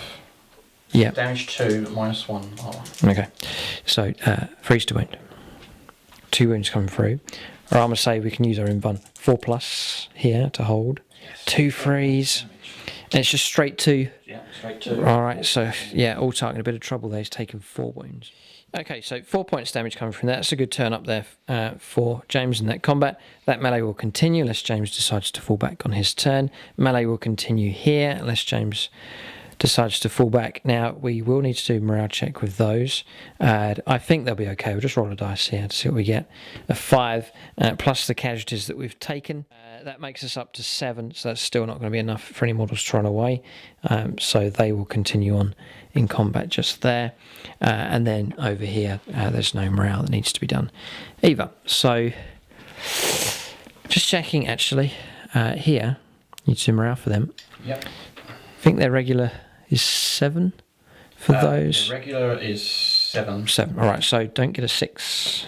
Yeah. Damage 2, -1 armor. Okay. So freeze to wound. 2 wounds coming through. Our armor save, we can use our invuln 4+ here to hold. Yes. 2 freeze. And it's just straight 2. Yeah, straight 2. Alright, so yeah, All-Target in a bit of trouble there. He's taken 4 wounds. Okay, so 4 points damage coming from that. That's a good turn up there for James in that combat. That melee will continue unless James decides to fall back on his turn. Melee will continue here unless James decides to fall back. Now, we will need to do a morale check with those. I think they'll be okay. We'll just roll a dice here to see what we get. A 5 plus the casualties that we've taken. That makes us up to 7, so that's still not going to be enough for any models to run away. So they will continue on in combat just there. And then over here, there's no morale that needs to be done either. So just checking actually, here, need to do morale for them. Yep. I think their regular is 7 for those. The regular is 7. 7, all right, so don't get a 6.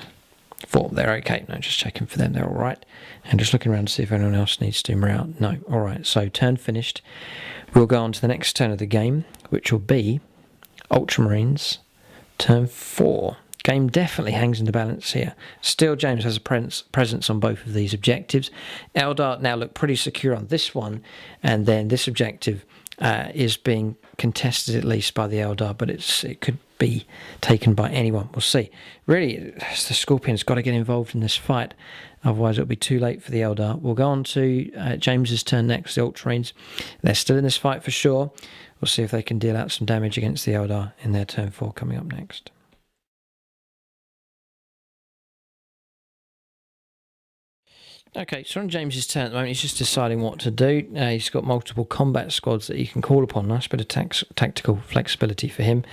4, they're okay. No, just checking for them, they're all right. And just looking around to see if anyone else needs to do morale. No, all right, so turn finished. We'll go on to the next turn of the game, which will be Ultramarines turn 4. Game definitely hangs in the balance here. Still, James has a presence on both of these objectives. Eldar now look pretty secure on this one, and then this objective is being contested at least by the Eldar, but it could be taken by anyone. We'll see. Really, the Scorpion's got to get involved in this fight, otherwise it'll be too late for the Eldar. We'll go on to James's turn next, the Ultramarines. They're still in this fight for sure. We'll see if they can deal out some damage against the Eldar in their turn 4 coming up next. Okay, so on James's turn at the moment, he's just deciding what to do. He's got multiple combat squads that he can call upon. Nice bit of tactical flexibility for him.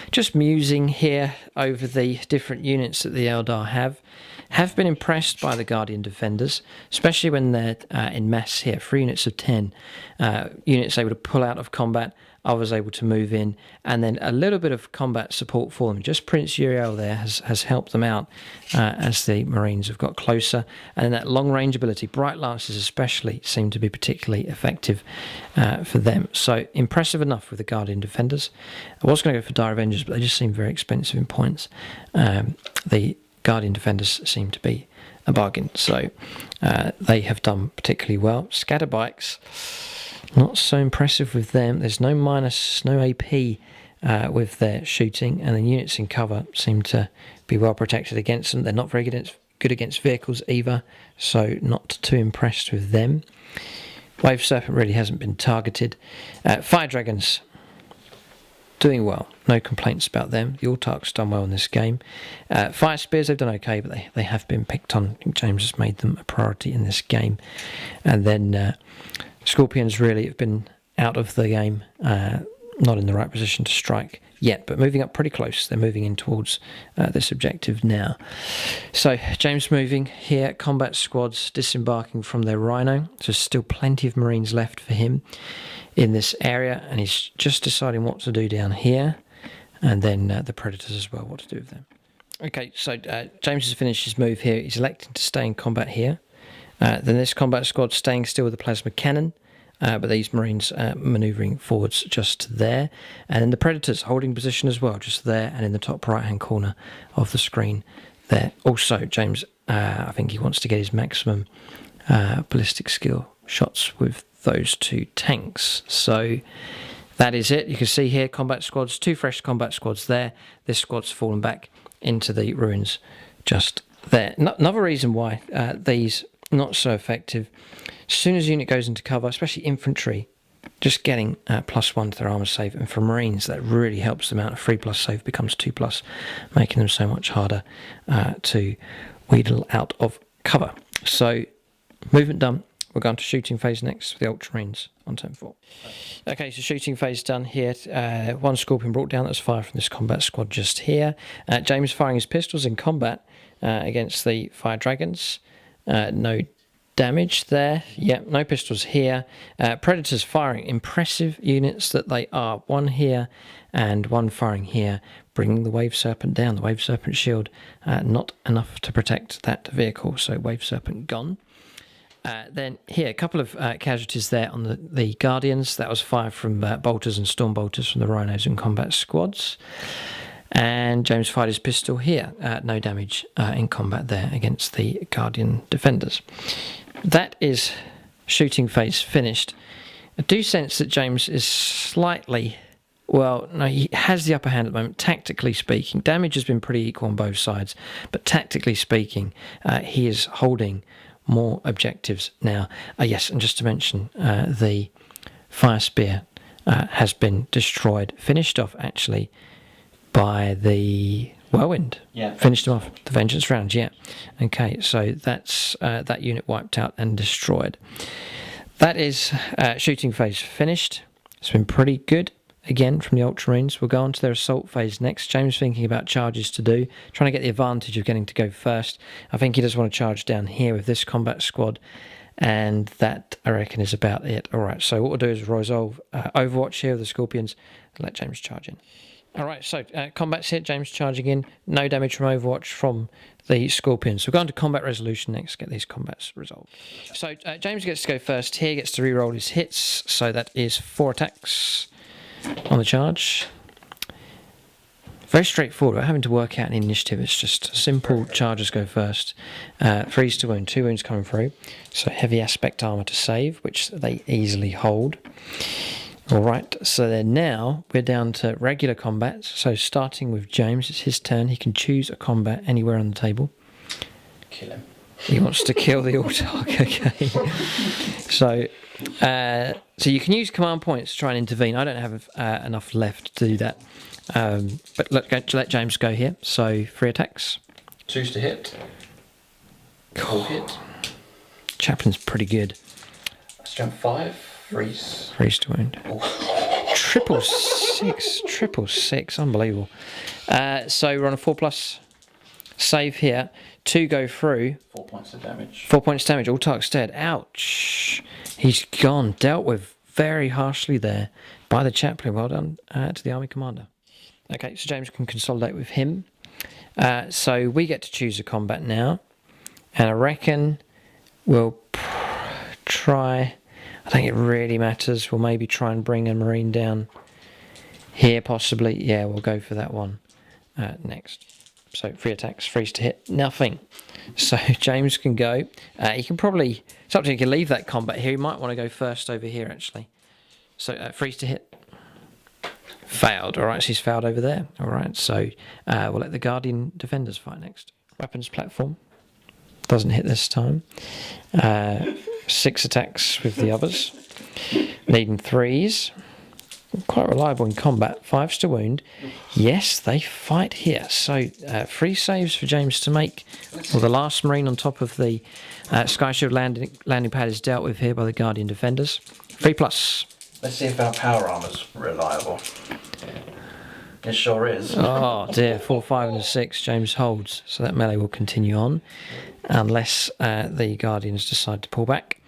Just musing here over the different units that the Eldar have. Have been impressed by the Guardian Defenders, especially when they're in mass here. 3 units of 10. Units able to pull out of combat, others able to move in, and then a little bit of combat support for them. Just Prince Uriel there has helped them out as the Marines have got closer. And then that long-range ability, Bright Lances especially, seem to be particularly effective for them. So impressive enough with the Guardian Defenders. I was going to go for Dire Avengers, but they just seem very expensive in points. The Guardian Defenders seem to be a bargain, so they have done particularly well. Scatterbikes, not so impressive with them. There's no minus, no AP with their shooting, and the units in cover seem to be well protected against them. They're not very good against vehicles either, so not too impressed with them. Wave Serpent really hasn't been targeted. Fire Dragons, doing well. No complaints about them. The Autarch's done well in this game. Fire Spears, they've done okay, but they have been picked on. I think James has made them a priority in this game. And then Scorpions really have been out of the game, not in the right position to strike yet, but moving up pretty close. They're moving in towards this objective now. So James moving here, combat squads disembarking from their Rhino. So there's still plenty of Marines left for him in this area, and he's just deciding what to do down here, and then the Predators as well, what to do with them. Okay, so James has finished his move here. He's electing to stay in combat here. Then this combat squad staying still with the plasma cannon. But these Marines manoeuvring forwards just there. And then the Predators holding position as well, just there and in the top right-hand corner of the screen there. Also, James, I think he wants to get his maximum ballistic skill shots with those two tanks. So that is it. You can see here, combat squads, 2 fresh combat squads there. This squad's fallen back into the ruins just there. Another reason why these not so effective. As soon as a unit goes into cover, especially infantry, just getting +1 to their armor save, and for Marines that really helps them out. A 3+ save becomes 2+, making them so much harder to wheedle out of cover. So movement done. We're going to shooting phase next with the Ultramarines on turn 4. Okay, so shooting phase done here. 1 Scorpion brought down. That's fire from this combat squad just here. James firing his pistols in combat against the Fire Dragons. No damage there. Yep, no pistols here. Predators firing. Impressive units that they are. 1 here and 1 firing here, bringing the Wave Serpent down. The Wave Serpent shield not enough to protect that vehicle, so Wave Serpent gone. Then here, a couple of casualties there on the Guardians. That was fire from bolters and storm bolters from the Rhinos and combat squads. And James fired his pistol here. No damage in combat there against the Guardian defenders. That is shooting phase finished. I do sense that James is slightly... Well, no, he has the upper hand at the moment, tactically speaking. Damage has been pretty equal on both sides, but tactically speaking, he is holding more objectives now. Yes, and just to mention, the Fire Spear has been destroyed, finished off actually by the Whirlwind. Yeah, finished them off. The Vengeance round, yeah. Okay, so that's that unit wiped out and destroyed. That is shooting phase finished. It's been pretty good. Again, from the Ultramarines. We'll go on to their assault phase next. James thinking about charges to do, trying to get the advantage of getting to go first. I think he does want to charge down here with this combat squad, and that, I reckon, is about it. All right, so what we'll do is resolve Overwatch here with the Scorpions and let James charge in. All right, so combat's hit, James charging in. No damage from Overwatch from the Scorpions. We'll go on to combat resolution next, get these combats resolved. So James gets to go first here, gets to re-roll his hits. So that is 4 attacks on the charge. Very straightforward. We're having to work out an initiative. It's just simple. Charges go first. 3's to wound. 2 wounds coming through. So heavy aspect armor to save, which they easily hold. Alright, so then now we're down to regular combat. So starting with James, it's his turn. He can choose a combat anywhere on the table. Kill him. He wants to kill the Autarch, okay. So you can use command points to try and intervene. I don't have enough left to do that. But let James go here. So 3 attacks. 2's to hit. Full hit. Chaplain's pretty good. Strength 5. 3's to wound. Oh. 666. Unbelievable. So we're on a 4+ save here. 2 go through. 4 points of damage. 4 points damage. Autarch's dead. Ouch. He's gone. Dealt with very harshly there by the chaplain. Well done to the army commander. Okay, so James can consolidate with him. So we get to choose a combat now. And I reckon we'll try... I think it really matters. We'll maybe try and bring a Marine down here, possibly. Yeah, we'll go for that one next. So 3 attacks, 3's to hit, nothing. So James can go. He can probably... It's up to him. He can leave that combat here. He might want to go first over here, actually. So 3's to hit. Failed. All right, so he's failed over there. All right, so we'll let the Guardian defenders fight next. Weapons platform. Doesn't hit this time. 6 attacks with the others. Needing 3's. quite reliable in combat. 5s to wound. Yes, they fight here. So 3 saves for James to make. Well, the last Marine on top of the Sky Shield landing pad is dealt with here by the Guardian Defenders. 3+. Let's see if our power armor's reliable. It sure is. Oh dear, 4, 5 and a 6. James holds. So that melee will continue on. Unless the Guardians decide to pull back.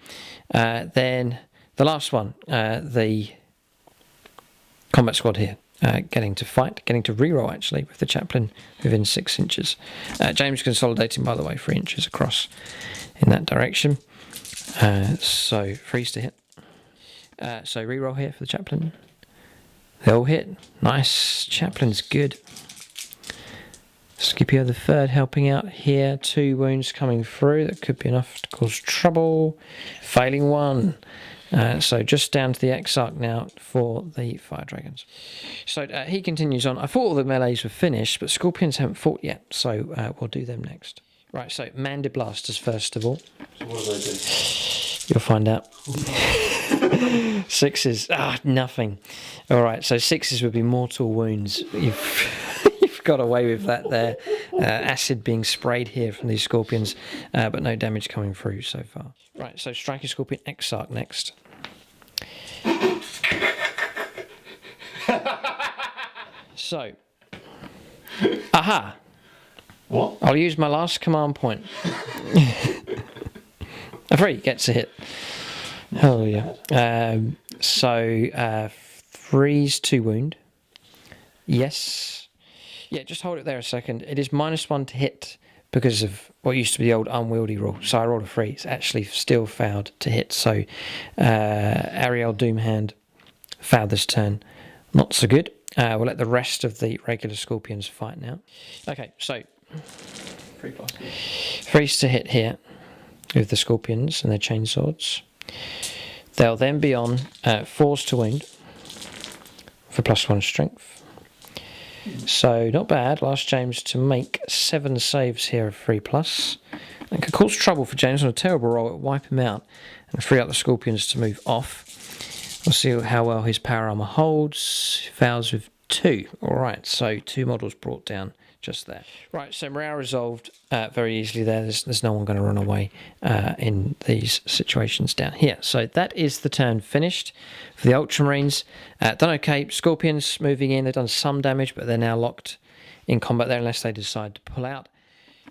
Then the last one, the combat squad here, getting to fight, getting to reroll actually with the chaplain within 6 inches. James consolidating, by the way, 3 inches across in that direction. So 3s to hit. So reroll here for the chaplain. They all hit. Nice. Chaplain's good. Scipio the third helping out here. 2 wounds coming through. That could be enough to cause trouble. Failing 1. So just down to the Exarch now for the Fire Dragons. So he continues on. I thought all the melees were finished, but Scorpions haven't fought yet. So we'll do them next. Right, so Mandiblasters first of all. So what do they do? You'll find out. 6s. Nothing. All right, so 6s would be mortal wounds. You've got away with that there. Acid being sprayed here from these Scorpions, but no damage coming through so far. Right, so Striking Scorpion Exarch next. So, aha! What? I'll use my last command point. A 3 gets a hit. Oh yeah. So 3s to wound. Yes. Yeah, just hold it there a second. It is -1 to hit because of what used to be the old unwieldy rule. So I rolled a 3. It's actually still failed to hit. So Ariel Doomhand failed this turn. Not so good. We'll let the rest of the regular Scorpions fight now. Okay, so 3+. 3s to hit here with the Scorpions and their chainswords. They'll then be on 4s to wound for +1 strength. So not bad. Last James to make 7 saves here of 3+. And could cause trouble for James on a terrible roll. It'll wipe him out and free up the Scorpions to move off. We'll see how well his power armor holds. Fails with 2. Alright, so 2 models brought down just there. Right, so morale resolved very easily there. There's no one going to run away in these situations down here. So that is the turn finished for the Ultramarines. Done okay. Scorpions moving in. They've done some damage, but they're now locked in combat there unless they decide to pull out.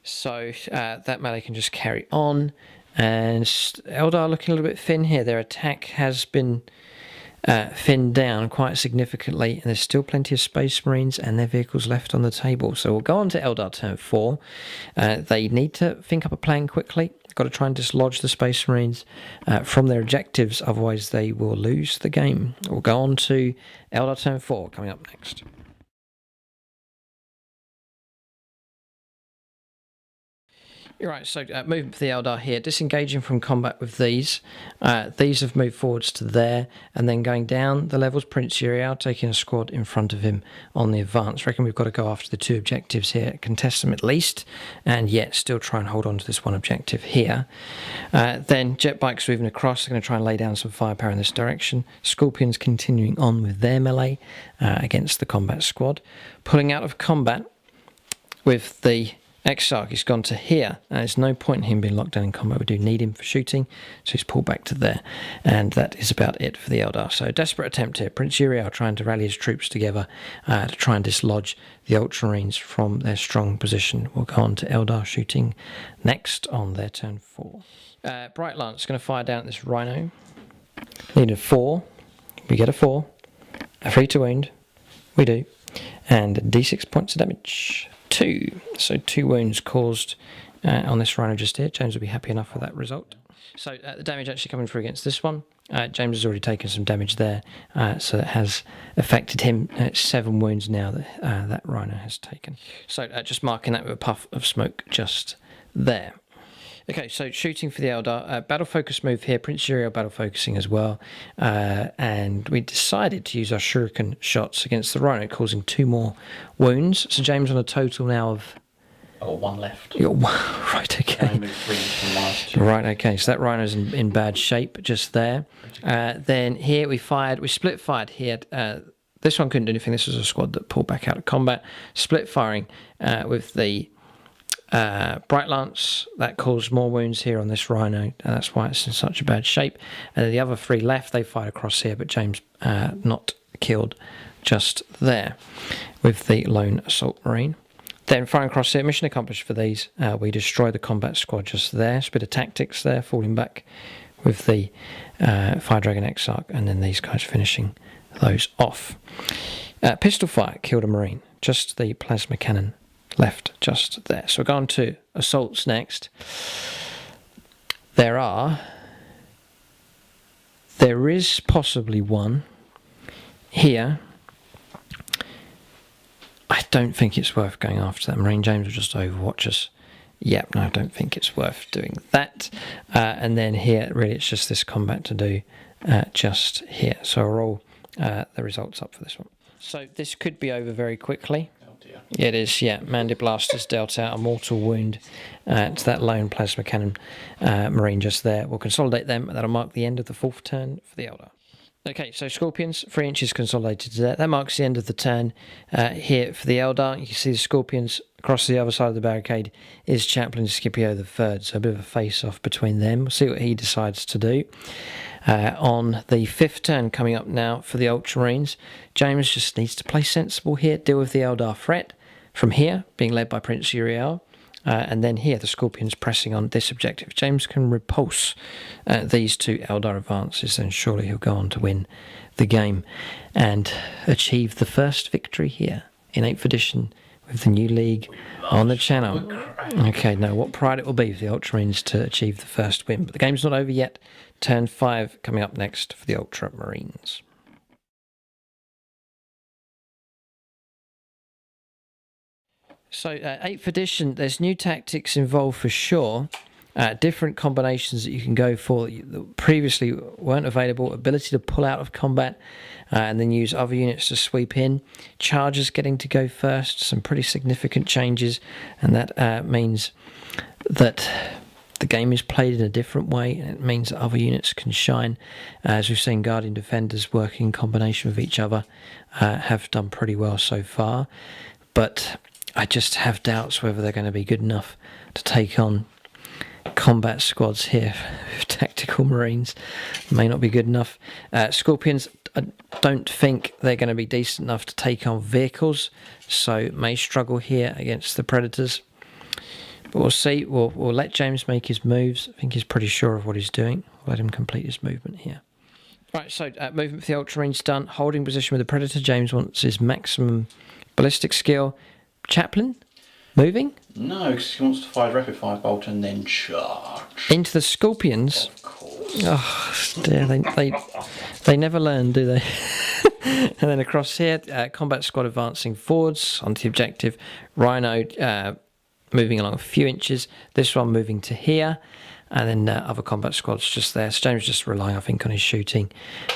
So that melee can just carry on. And Eldar looking a little bit thin here. Their attack has been thinned down quite significantly, and there's still plenty of Space Marines and their vehicles left on the table. So we'll go on to Eldar turn 4. They need to think up a plan quickly. Got to try and dislodge the Space Marines from their objectives, otherwise they will lose the game. We'll go on to Eldar turn 4 coming up next. Right, so moving for the Eldar here, disengaging from combat with these. These have moved forwards to there, and then going down the levels, Prince Uriel taking a squad in front of him on the advance. I reckon we've got to go after the 2 objectives here, contest them at least, and yet still try and hold on to this 1 objective here. Then jet bikes moving across, they're going to try and lay down some firepower in this direction. Scorpions continuing on with their melee against the combat squad. Pulling out of combat with the Exarch, he's gone to here. There's no point in him being locked down in combat. We do need him for shooting, so he's pulled back to there. And that is about it for the Eldar. So desperate attempt here. Prince Uriel trying to rally his troops together to try and dislodge the Ultramarines from their strong position. We'll go on to Eldar shooting next on their turn 4. Bright Lance going to fire down at this Rhino. Need a 4. We get a 4. A 3 to wound. We do. And d6 points of damage. 2. So 2 wounds caused on this Rhino just here. James will be happy enough with that result. So the damage actually coming through against this one. James has already taken some damage there, so that has affected him. 7 wounds now that that Rhino has taken. So just marking that with a puff of smoke just there. Okay, so shooting for the Eldar. Battle focus move here. Prince Uriel battle focusing as well. And we decided to use our shuriken shots against the Rhino, causing 2 more wounds. So James on a total now of Or one left. Right, okay. I moved 3 from last year. Right, okay. So that rhino's in bad shape just there. Then here we split fired here. This one couldn't do anything. This was a squad that pulled back out of combat. Split firing with the Bright Lance. That caused more wounds here on this rhino, and that's why it's in such a bad shape. And then the other 3 left, they fired across here, but James not killed just there with the lone assault marine. Then firing across here, mission accomplished for these. We destroy the combat squad just there. It's a bit of tactics there, falling back with the Fire Dragon Exarch, and then these guys finishing those off. Pistol fire killed a marine. Just the plasma cannon left just there. So we're going to assaults next. There is possibly one here. I don't think it's worth going after that marine. James will just overwatch us. Yep, no, I don't think it's worth doing that. And then here, really, it's just this combat to do just here. So I'll roll the results up for this one. So this could be over very quickly. Oh dear. It is, yeah. Mandiblaster's dealt out a mortal wound to that lone plasma cannon marine just there. We'll consolidate them, and that'll mark the end of the 4th turn for the Eldar. Okay, so Scorpions, 3 inches consolidated to there. That marks the end of the turn here for the Eldar. You can see the Scorpions across the other side of the barricade is Chaplain Scipio III, so a bit of a face-off between them. We'll see what he decides to do. On the 5th turn coming up now for the Ultramarines, James just needs to play sensible here, deal with the Eldar threat from here, being led by Prince Uriel. And then here, the Scorpions pressing on this objective. James can repulse these 2 Eldar advances, then surely he'll go on to win the game and achieve the first victory here in 8th edition with the new league on the channel. Okay, now what pride it will be for the Ultramarines to achieve the first win. But the game's not over yet. Turn 5 coming up next for the Ultramarines. So 8th edition, there's new tactics involved for sure. Different combinations that you can go for that previously weren't available. Ability to pull out of combat and then use other units to sweep in. Chargers getting to go first. Some pretty significant changes, and that means that the game is played in a different way, and it means that other units can shine. As we've seen, Guardian Defenders working in combination with each other have done pretty well so far, but I just have doubts whether they're going to be good enough to take on combat squads here with tactical marines. May not be good enough. Scorpions, I don't think they're going to be decent enough to take on vehicles, so may struggle here against the Predators. But we'll see. We'll let James make his moves. I think he's pretty sure of what he's doing. We'll let him complete his movement here. Right, so movement for the Ultramarines done. Holding position with the Predator. James wants his maximum ballistic skill. Chaplain, moving? No, because he wants to fire rapid fire bolt and then charge. Into the Scorpions? Of course. Oh, dear, they never learn, do they? And then across here, combat squad advancing forwards onto the objective. Rhino moving along a few inches. This one moving to here. And then other combat squads just there. So James just relying, I think, on his shooting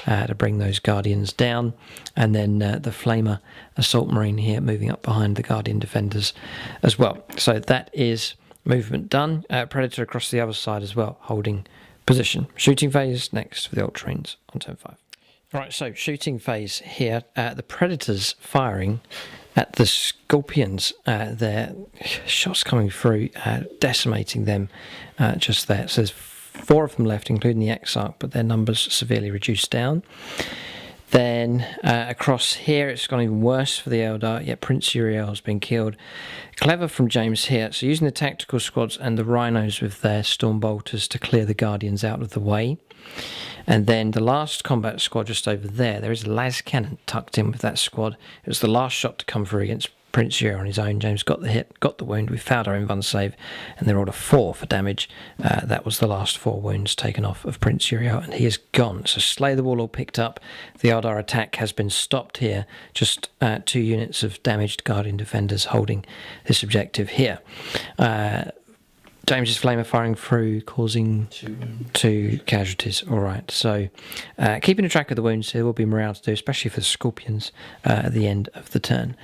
to bring those Guardians down. And then the Flamer Assault Marine here moving up behind the Guardian Defenders as well. So that is movement done. Predator across the other side as well, holding position. Shooting phase next for the Ultramarines on turn 5. Right, so shooting phase here. The Predators firing at the Scorpions. Their shots coming through, decimating them just there. So there's 4 of them left, including the Exarch, but their numbers severely reduced down. Then across here, it's gone even worse for the Eldar. Yeah, Prince Uriel has been killed. Clever from James here. So using the tactical squads and the Rhinos with their Storm Bolters to clear the Guardians out of the way. And then the last combat squad just over there, there is a las cannon tucked in with that squad. It was the last shot to come through against Prince Uriel on his own. James got the hit, got the wound. We fouled our invuln save, and they rolled a 4 for damage. That was the last 4 wounds taken off of Prince Uriel, and he is gone. So Slay the Warlord picked up. The Eldar attack has been stopped here. Just 2 units of damaged Guardian Defenders holding this objective here. James's flamer firing through, causing 2 casualties. All right, so keeping a track of the wounds here will be morale to do, especially for the Scorpions at the end of the turn.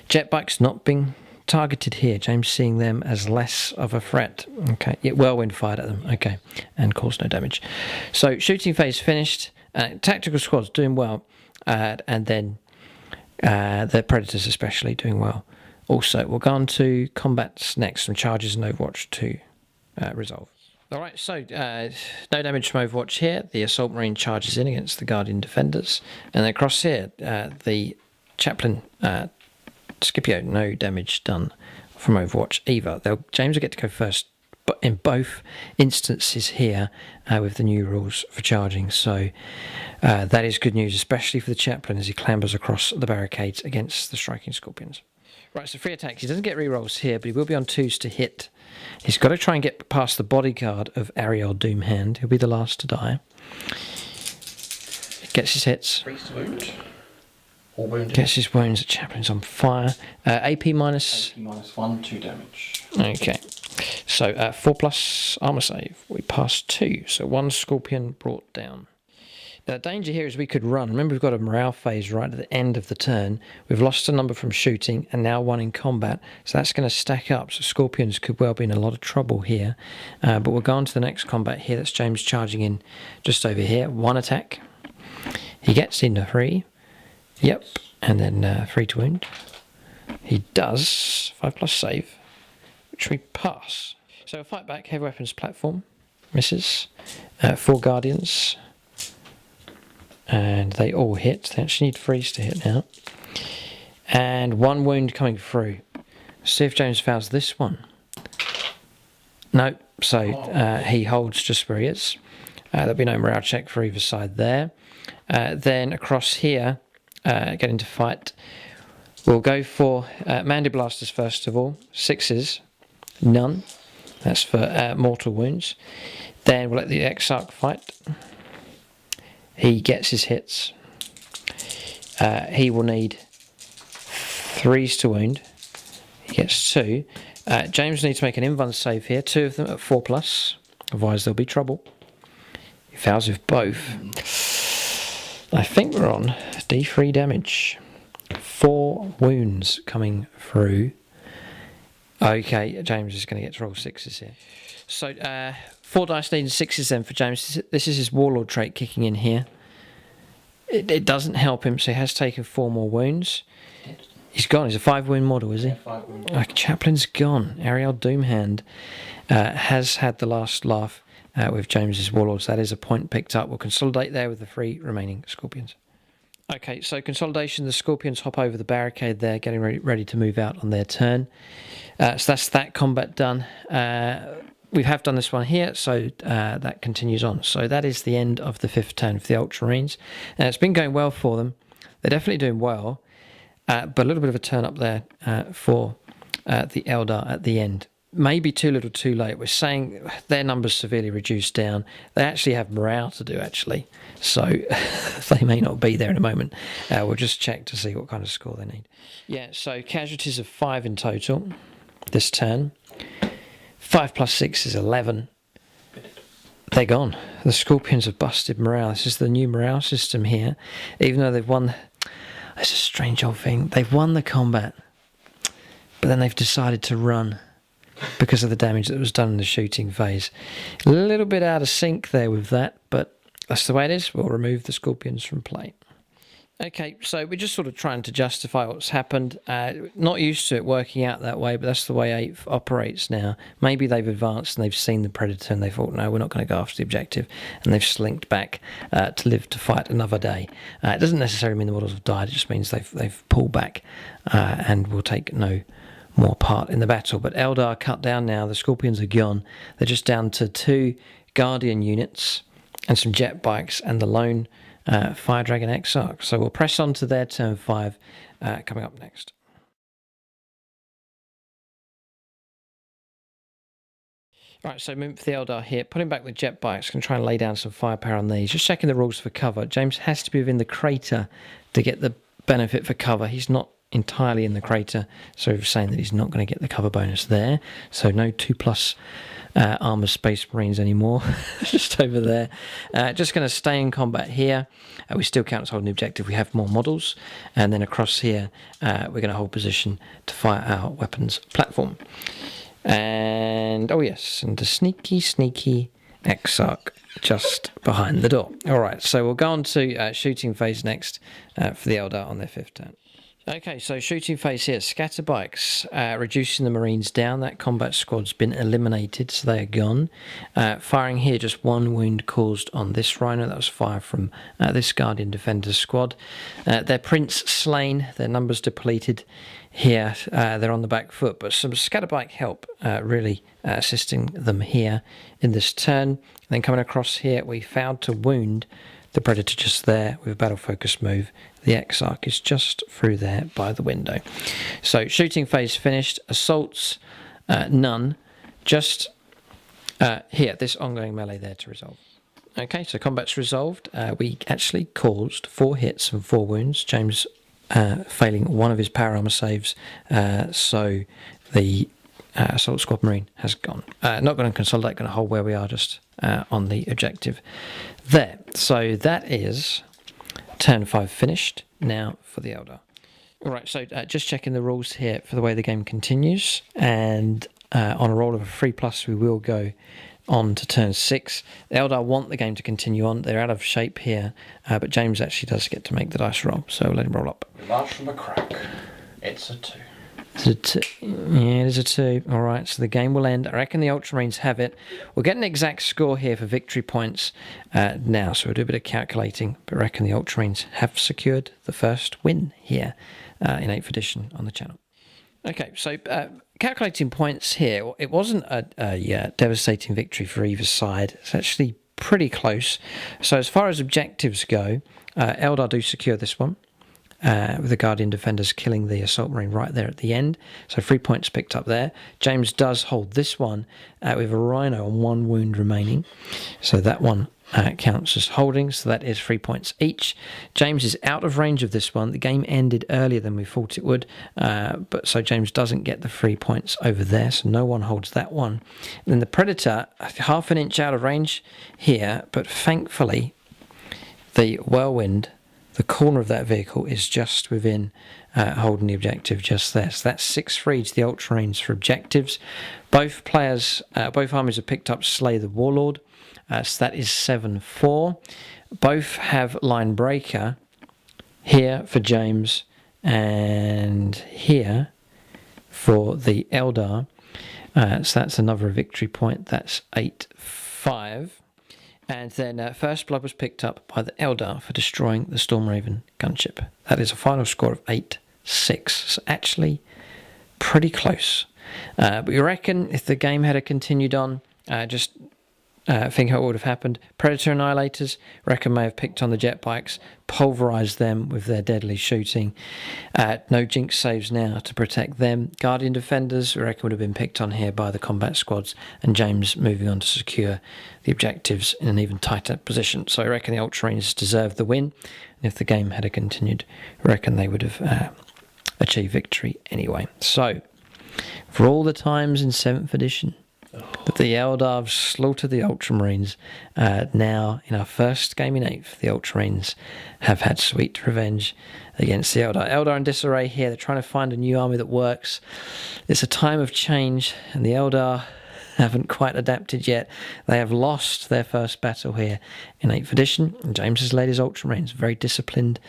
Jet bikes not being targeted here. James seeing them as less of a threat. Okay, yeah, whirlwind fired at them. Okay, and caused no damage. So shooting phase finished. Tactical squads doing well, and then the predators especially doing well. Also, we'll go on to combats next. Some charges and Overwatch to resolve. All right, so no damage from Overwatch here. The Assault Marine charges in against the Guardian Defenders. And then across here, the Chaplain Scipio, no damage done from Overwatch either. James will get to go first, but in both instances here with the new rules for charging. So that is good news, especially for the Chaplain as he clambers across the barricades against the striking Scorpions. Right, so free attacks. He doesn't get rerolls here, but he will be on 2s to hit. He's got to try and get past the bodyguard of Ariel Doomhand. He'll be the last to die. Gets his hits. Freeze to wound. Or wounded. Gets his wounds. The Chaplain's on fire. AP minus... AP minus 1, 2 damage. Okay. So 4+ armor save. We passed 2. So 1 Scorpion brought down. Now, the danger here is we could run. Remember, we've got a morale phase right at the end of the turn. We've lost a number from shooting and now 1 in combat. So that's going to stack up. So Scorpions could well be in a lot of trouble here. But we'll go on to the next combat here. That's James charging in just over here. 1 attack. He gets into 3. Yep. And then 3 to wound. He does 5+ save, which we pass. So a fight back, heavy weapons platform. Misses. 4 Guardians. And they all hit. They actually need freeze to hit now. And 1 wound coming through. See if James fouls this one. No. So he holds just where he is. There'll be no morale check for either side there. Then across here, get into fight. We'll go for Mandy Blasters first of all. 6s. None. That's for mortal wounds. Then we'll let the Exarch fight. He gets his hits. He will need 3s to wound. He gets 2. James needs to make an invuln save here. 2 of them at 4+. Otherwise there'll be trouble. He fouls with both. I think we're on D3 damage. 4 wounds coming through. Okay, James is going to get to roll 6s here. So 4 dice needing 6s then for James. This is his Warlord trait kicking in here. It doesn't help him, so he has taken 4 more wounds. He's gone. He's a 5-wound model, is he? Yeah, 5 wound. Chaplain's gone. Ariel Doomhand has had the last laugh with James's Warlords. That is a point picked up. We'll consolidate there with the 3 remaining Scorpions. Okay, so consolidation. The Scorpions hop over the barricade there, getting ready to move out on their turn. So that's that combat done. We have done this one here, so that continues on. So that is the end of the 5th turn for the Ultramarines. It's been going well for them. They're definitely doing well, but a little bit of a turn up there for the Eldar at the end. Maybe too little too late. We're saying their numbers severely reduced down. They actually have morale to do, actually. So they may not be there in a moment. We'll just check to see what kind of score they need. Yeah, so casualties of 5 in total this turn. 5 + 6 is 11. They're gone. The Scorpions have busted morale. This is the new morale system here. Even though they've won... It's a strange old thing. They've won the combat, but then they've decided to run because of the damage that was done in the shooting phase. A little bit out of sync there with that, but that's the way it is. We'll remove the Scorpions from play. Okay, so we're just sort of trying to justify what's happened. Not used to it working out that way, but that's the way 8th operates now. Maybe they've advanced and they've seen the Predator and they thought, no, we're not going to go after the objective. And they've slinked back to live to fight another day. It doesn't necessarily mean the models have died. It just means they've pulled back and will take no more part in the battle. But Eldar cut down now. The Scorpions are gone. They're just down to 2 Guardian units and some jet bikes and the lone Fire Dragon Exarch. So we'll press on to their turn 5 coming up next. Right, so moving for the Eldar here, putting back the jet bikes, going to try and lay down some firepower on these. Just checking the rules for cover. James has to be within the crater to get the benefit for cover. He's not entirely in the crater, so we're saying that he's not going to get the cover bonus there. So no 2+ armor Space Marines anymore. Just over there. Just going to stay in combat here. We still count as holding the objective. We have more models, and then across here we're going to hold position to fire our weapons platform. And oh yes, and the sneaky Exarch just behind the door. All right, so we'll go on to shooting phase next for the Eldar on their 5th turn. Okay, so shooting phase here. Scatter bikes, reducing the Marines down. That combat squad's been eliminated, so they are gone. Firing here, just 1 wound caused on this Rhino. That was fire from this Guardian Defenders squad. Their Prince slain, their numbers depleted. Here, they're on the back foot, but some scatter bike help really assisting them here in this turn. And then coming across here, we failed to wound the Predator just there with a battle focus move. The Exarch is just through there by the window. So shooting phase finished. Assaults, none. Just here, this ongoing melee there to resolve. Okay, so combat's resolved. We actually caused 4 hits and 4 wounds. James failing one of his power armor saves, so the Assault Squad Marine has gone. Not going to consolidate, going to hold where we are, just on the objective there. So that is turn 5 finished. Now for the Eldar. Alright, so just checking the rules here for the way the game continues, and on a roll of a 3+, we will go on to turn 6. The Eldar want the game to continue on. They're out of shape here, but James actually does get to make the dice roll, so let him roll up. Large from a crack. It's a 2. It's a 2. Yeah, it is a 2. All right, so the game will end. I reckon the Ultramarines have it. We'll get an exact score here for victory points now, so we'll do a bit of calculating, but I reckon the Ultramarines have secured the first win here in 8th edition on the channel. Okay, so calculating points here, it wasn't a devastating victory for either side. It's actually pretty close. So as far as objectives go, Eldar do secure this one, with the Guardian Defenders killing the Assault Marine right there at the end. So 3 points picked up there. James does hold this one with a Rhino on 1 wound remaining. So that one counts as holding, so that is 3 points each. James is out of range of this one. The game ended earlier than we thought it would, but so James doesn't get the 3 points over there, so no one holds that one. And then the Predator, half an inch out of range here, but thankfully the Whirlwind, the corner of that vehicle, is just within holding the objective just there. So that's 6-3 to the Ultramarines for objectives. Both players, both armies have picked up Slay the Warlord. So that is 7-4. Both have Line Breaker here for James and here for the Eldar. So that's another victory point. That's 8-5. And then First Blood was picked up by the Eldar for destroying the Stormraven gunship. That is a final score of 8-6. So actually pretty close. But you reckon if the game had continued on, just think how it would have happened. Predator Annihilators, reckon may have picked on the jet bikes, pulverised them with their deadly shooting. No jinx saves now to protect them. Guardian Defenders, we reckon would have been picked on here by the combat squads, and James moving on to secure the objectives in an even tighter position. So I reckon the Ultramarines deserved the win, and if the game had continued, I reckon they would have achieved victory anyway. So, for all the times in 7th edition that the Eldar have slaughtered the Ultramarines, now in our first game in 8th, the Ultramarines have had sweet revenge against the Eldar. Eldar in disarray here. They're trying to find a new army that works. It's a time of change, and the Eldar haven't quite adapted yet. They have lost their first battle here in 8th edition, and James has led his Ultramarines. Very disciplined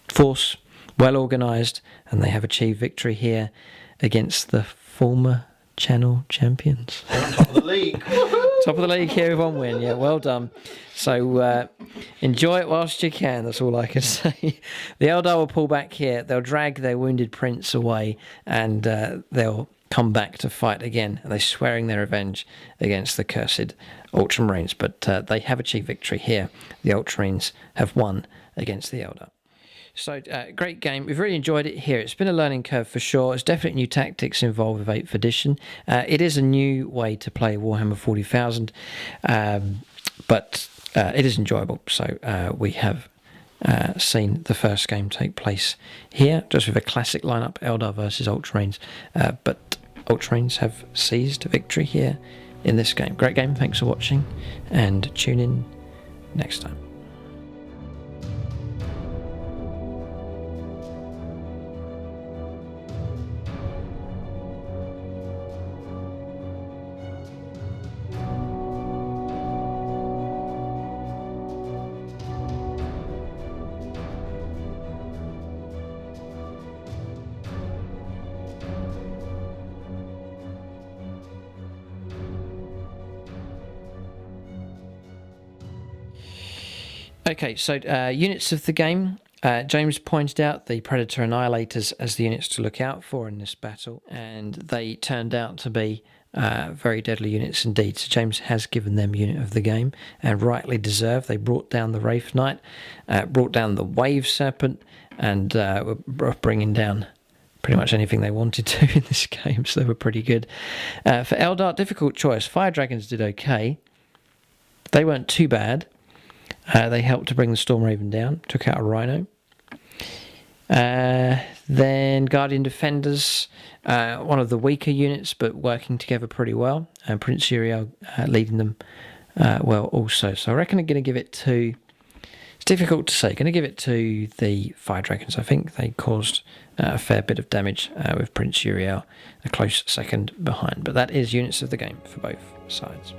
force, well organised, and they have achieved victory here against the former channel champions. Top of the league. Top of the league here with 1 win. Yeah, well done. So enjoy it whilst you can. That's all I can say. The Eldar will pull back here. They'll drag their wounded prince away, and they'll come back to fight again. And they're swearing their revenge against the cursed Ultramarines. But they have achieved victory here. The Ultramarines have won against the Eldar. So, great game. We've really enjoyed it here. It's been a learning curve for sure. There's definitely new tactics involved with 8th edition. It is a new way to play Warhammer 40,000, but it is enjoyable. So, we have seen the first game take place here, just with a classic lineup, Eldar versus Ultramarines. But Ultramarines have seized victory here in this game. Great game, thanks for watching, and tune in next time. Okay, so units of the game. James pointed out the Predator Annihilators as the units to look out for in this battle, and they turned out to be very deadly units indeed. So James has given them unit of the game, and rightly deserved. They brought down the Wraithknight, brought down the Wave Serpent, and were bringing down pretty much anything they wanted to in this game, so they were pretty good. For Eldar, difficult choice. Fire Dragons did okay. They weren't too bad. They helped to bring the Storm Raven down, took out a Rhino. Then Guardian Defenders, one of the weaker units, but working together pretty well. And Prince Uriel leading them well also. So I reckon I'm going to give it to... It's difficult to say. Going to give it to the Fire Dragons. I think they caused a fair bit of damage with Prince Uriel a close second behind. But that is units of the game for both sides.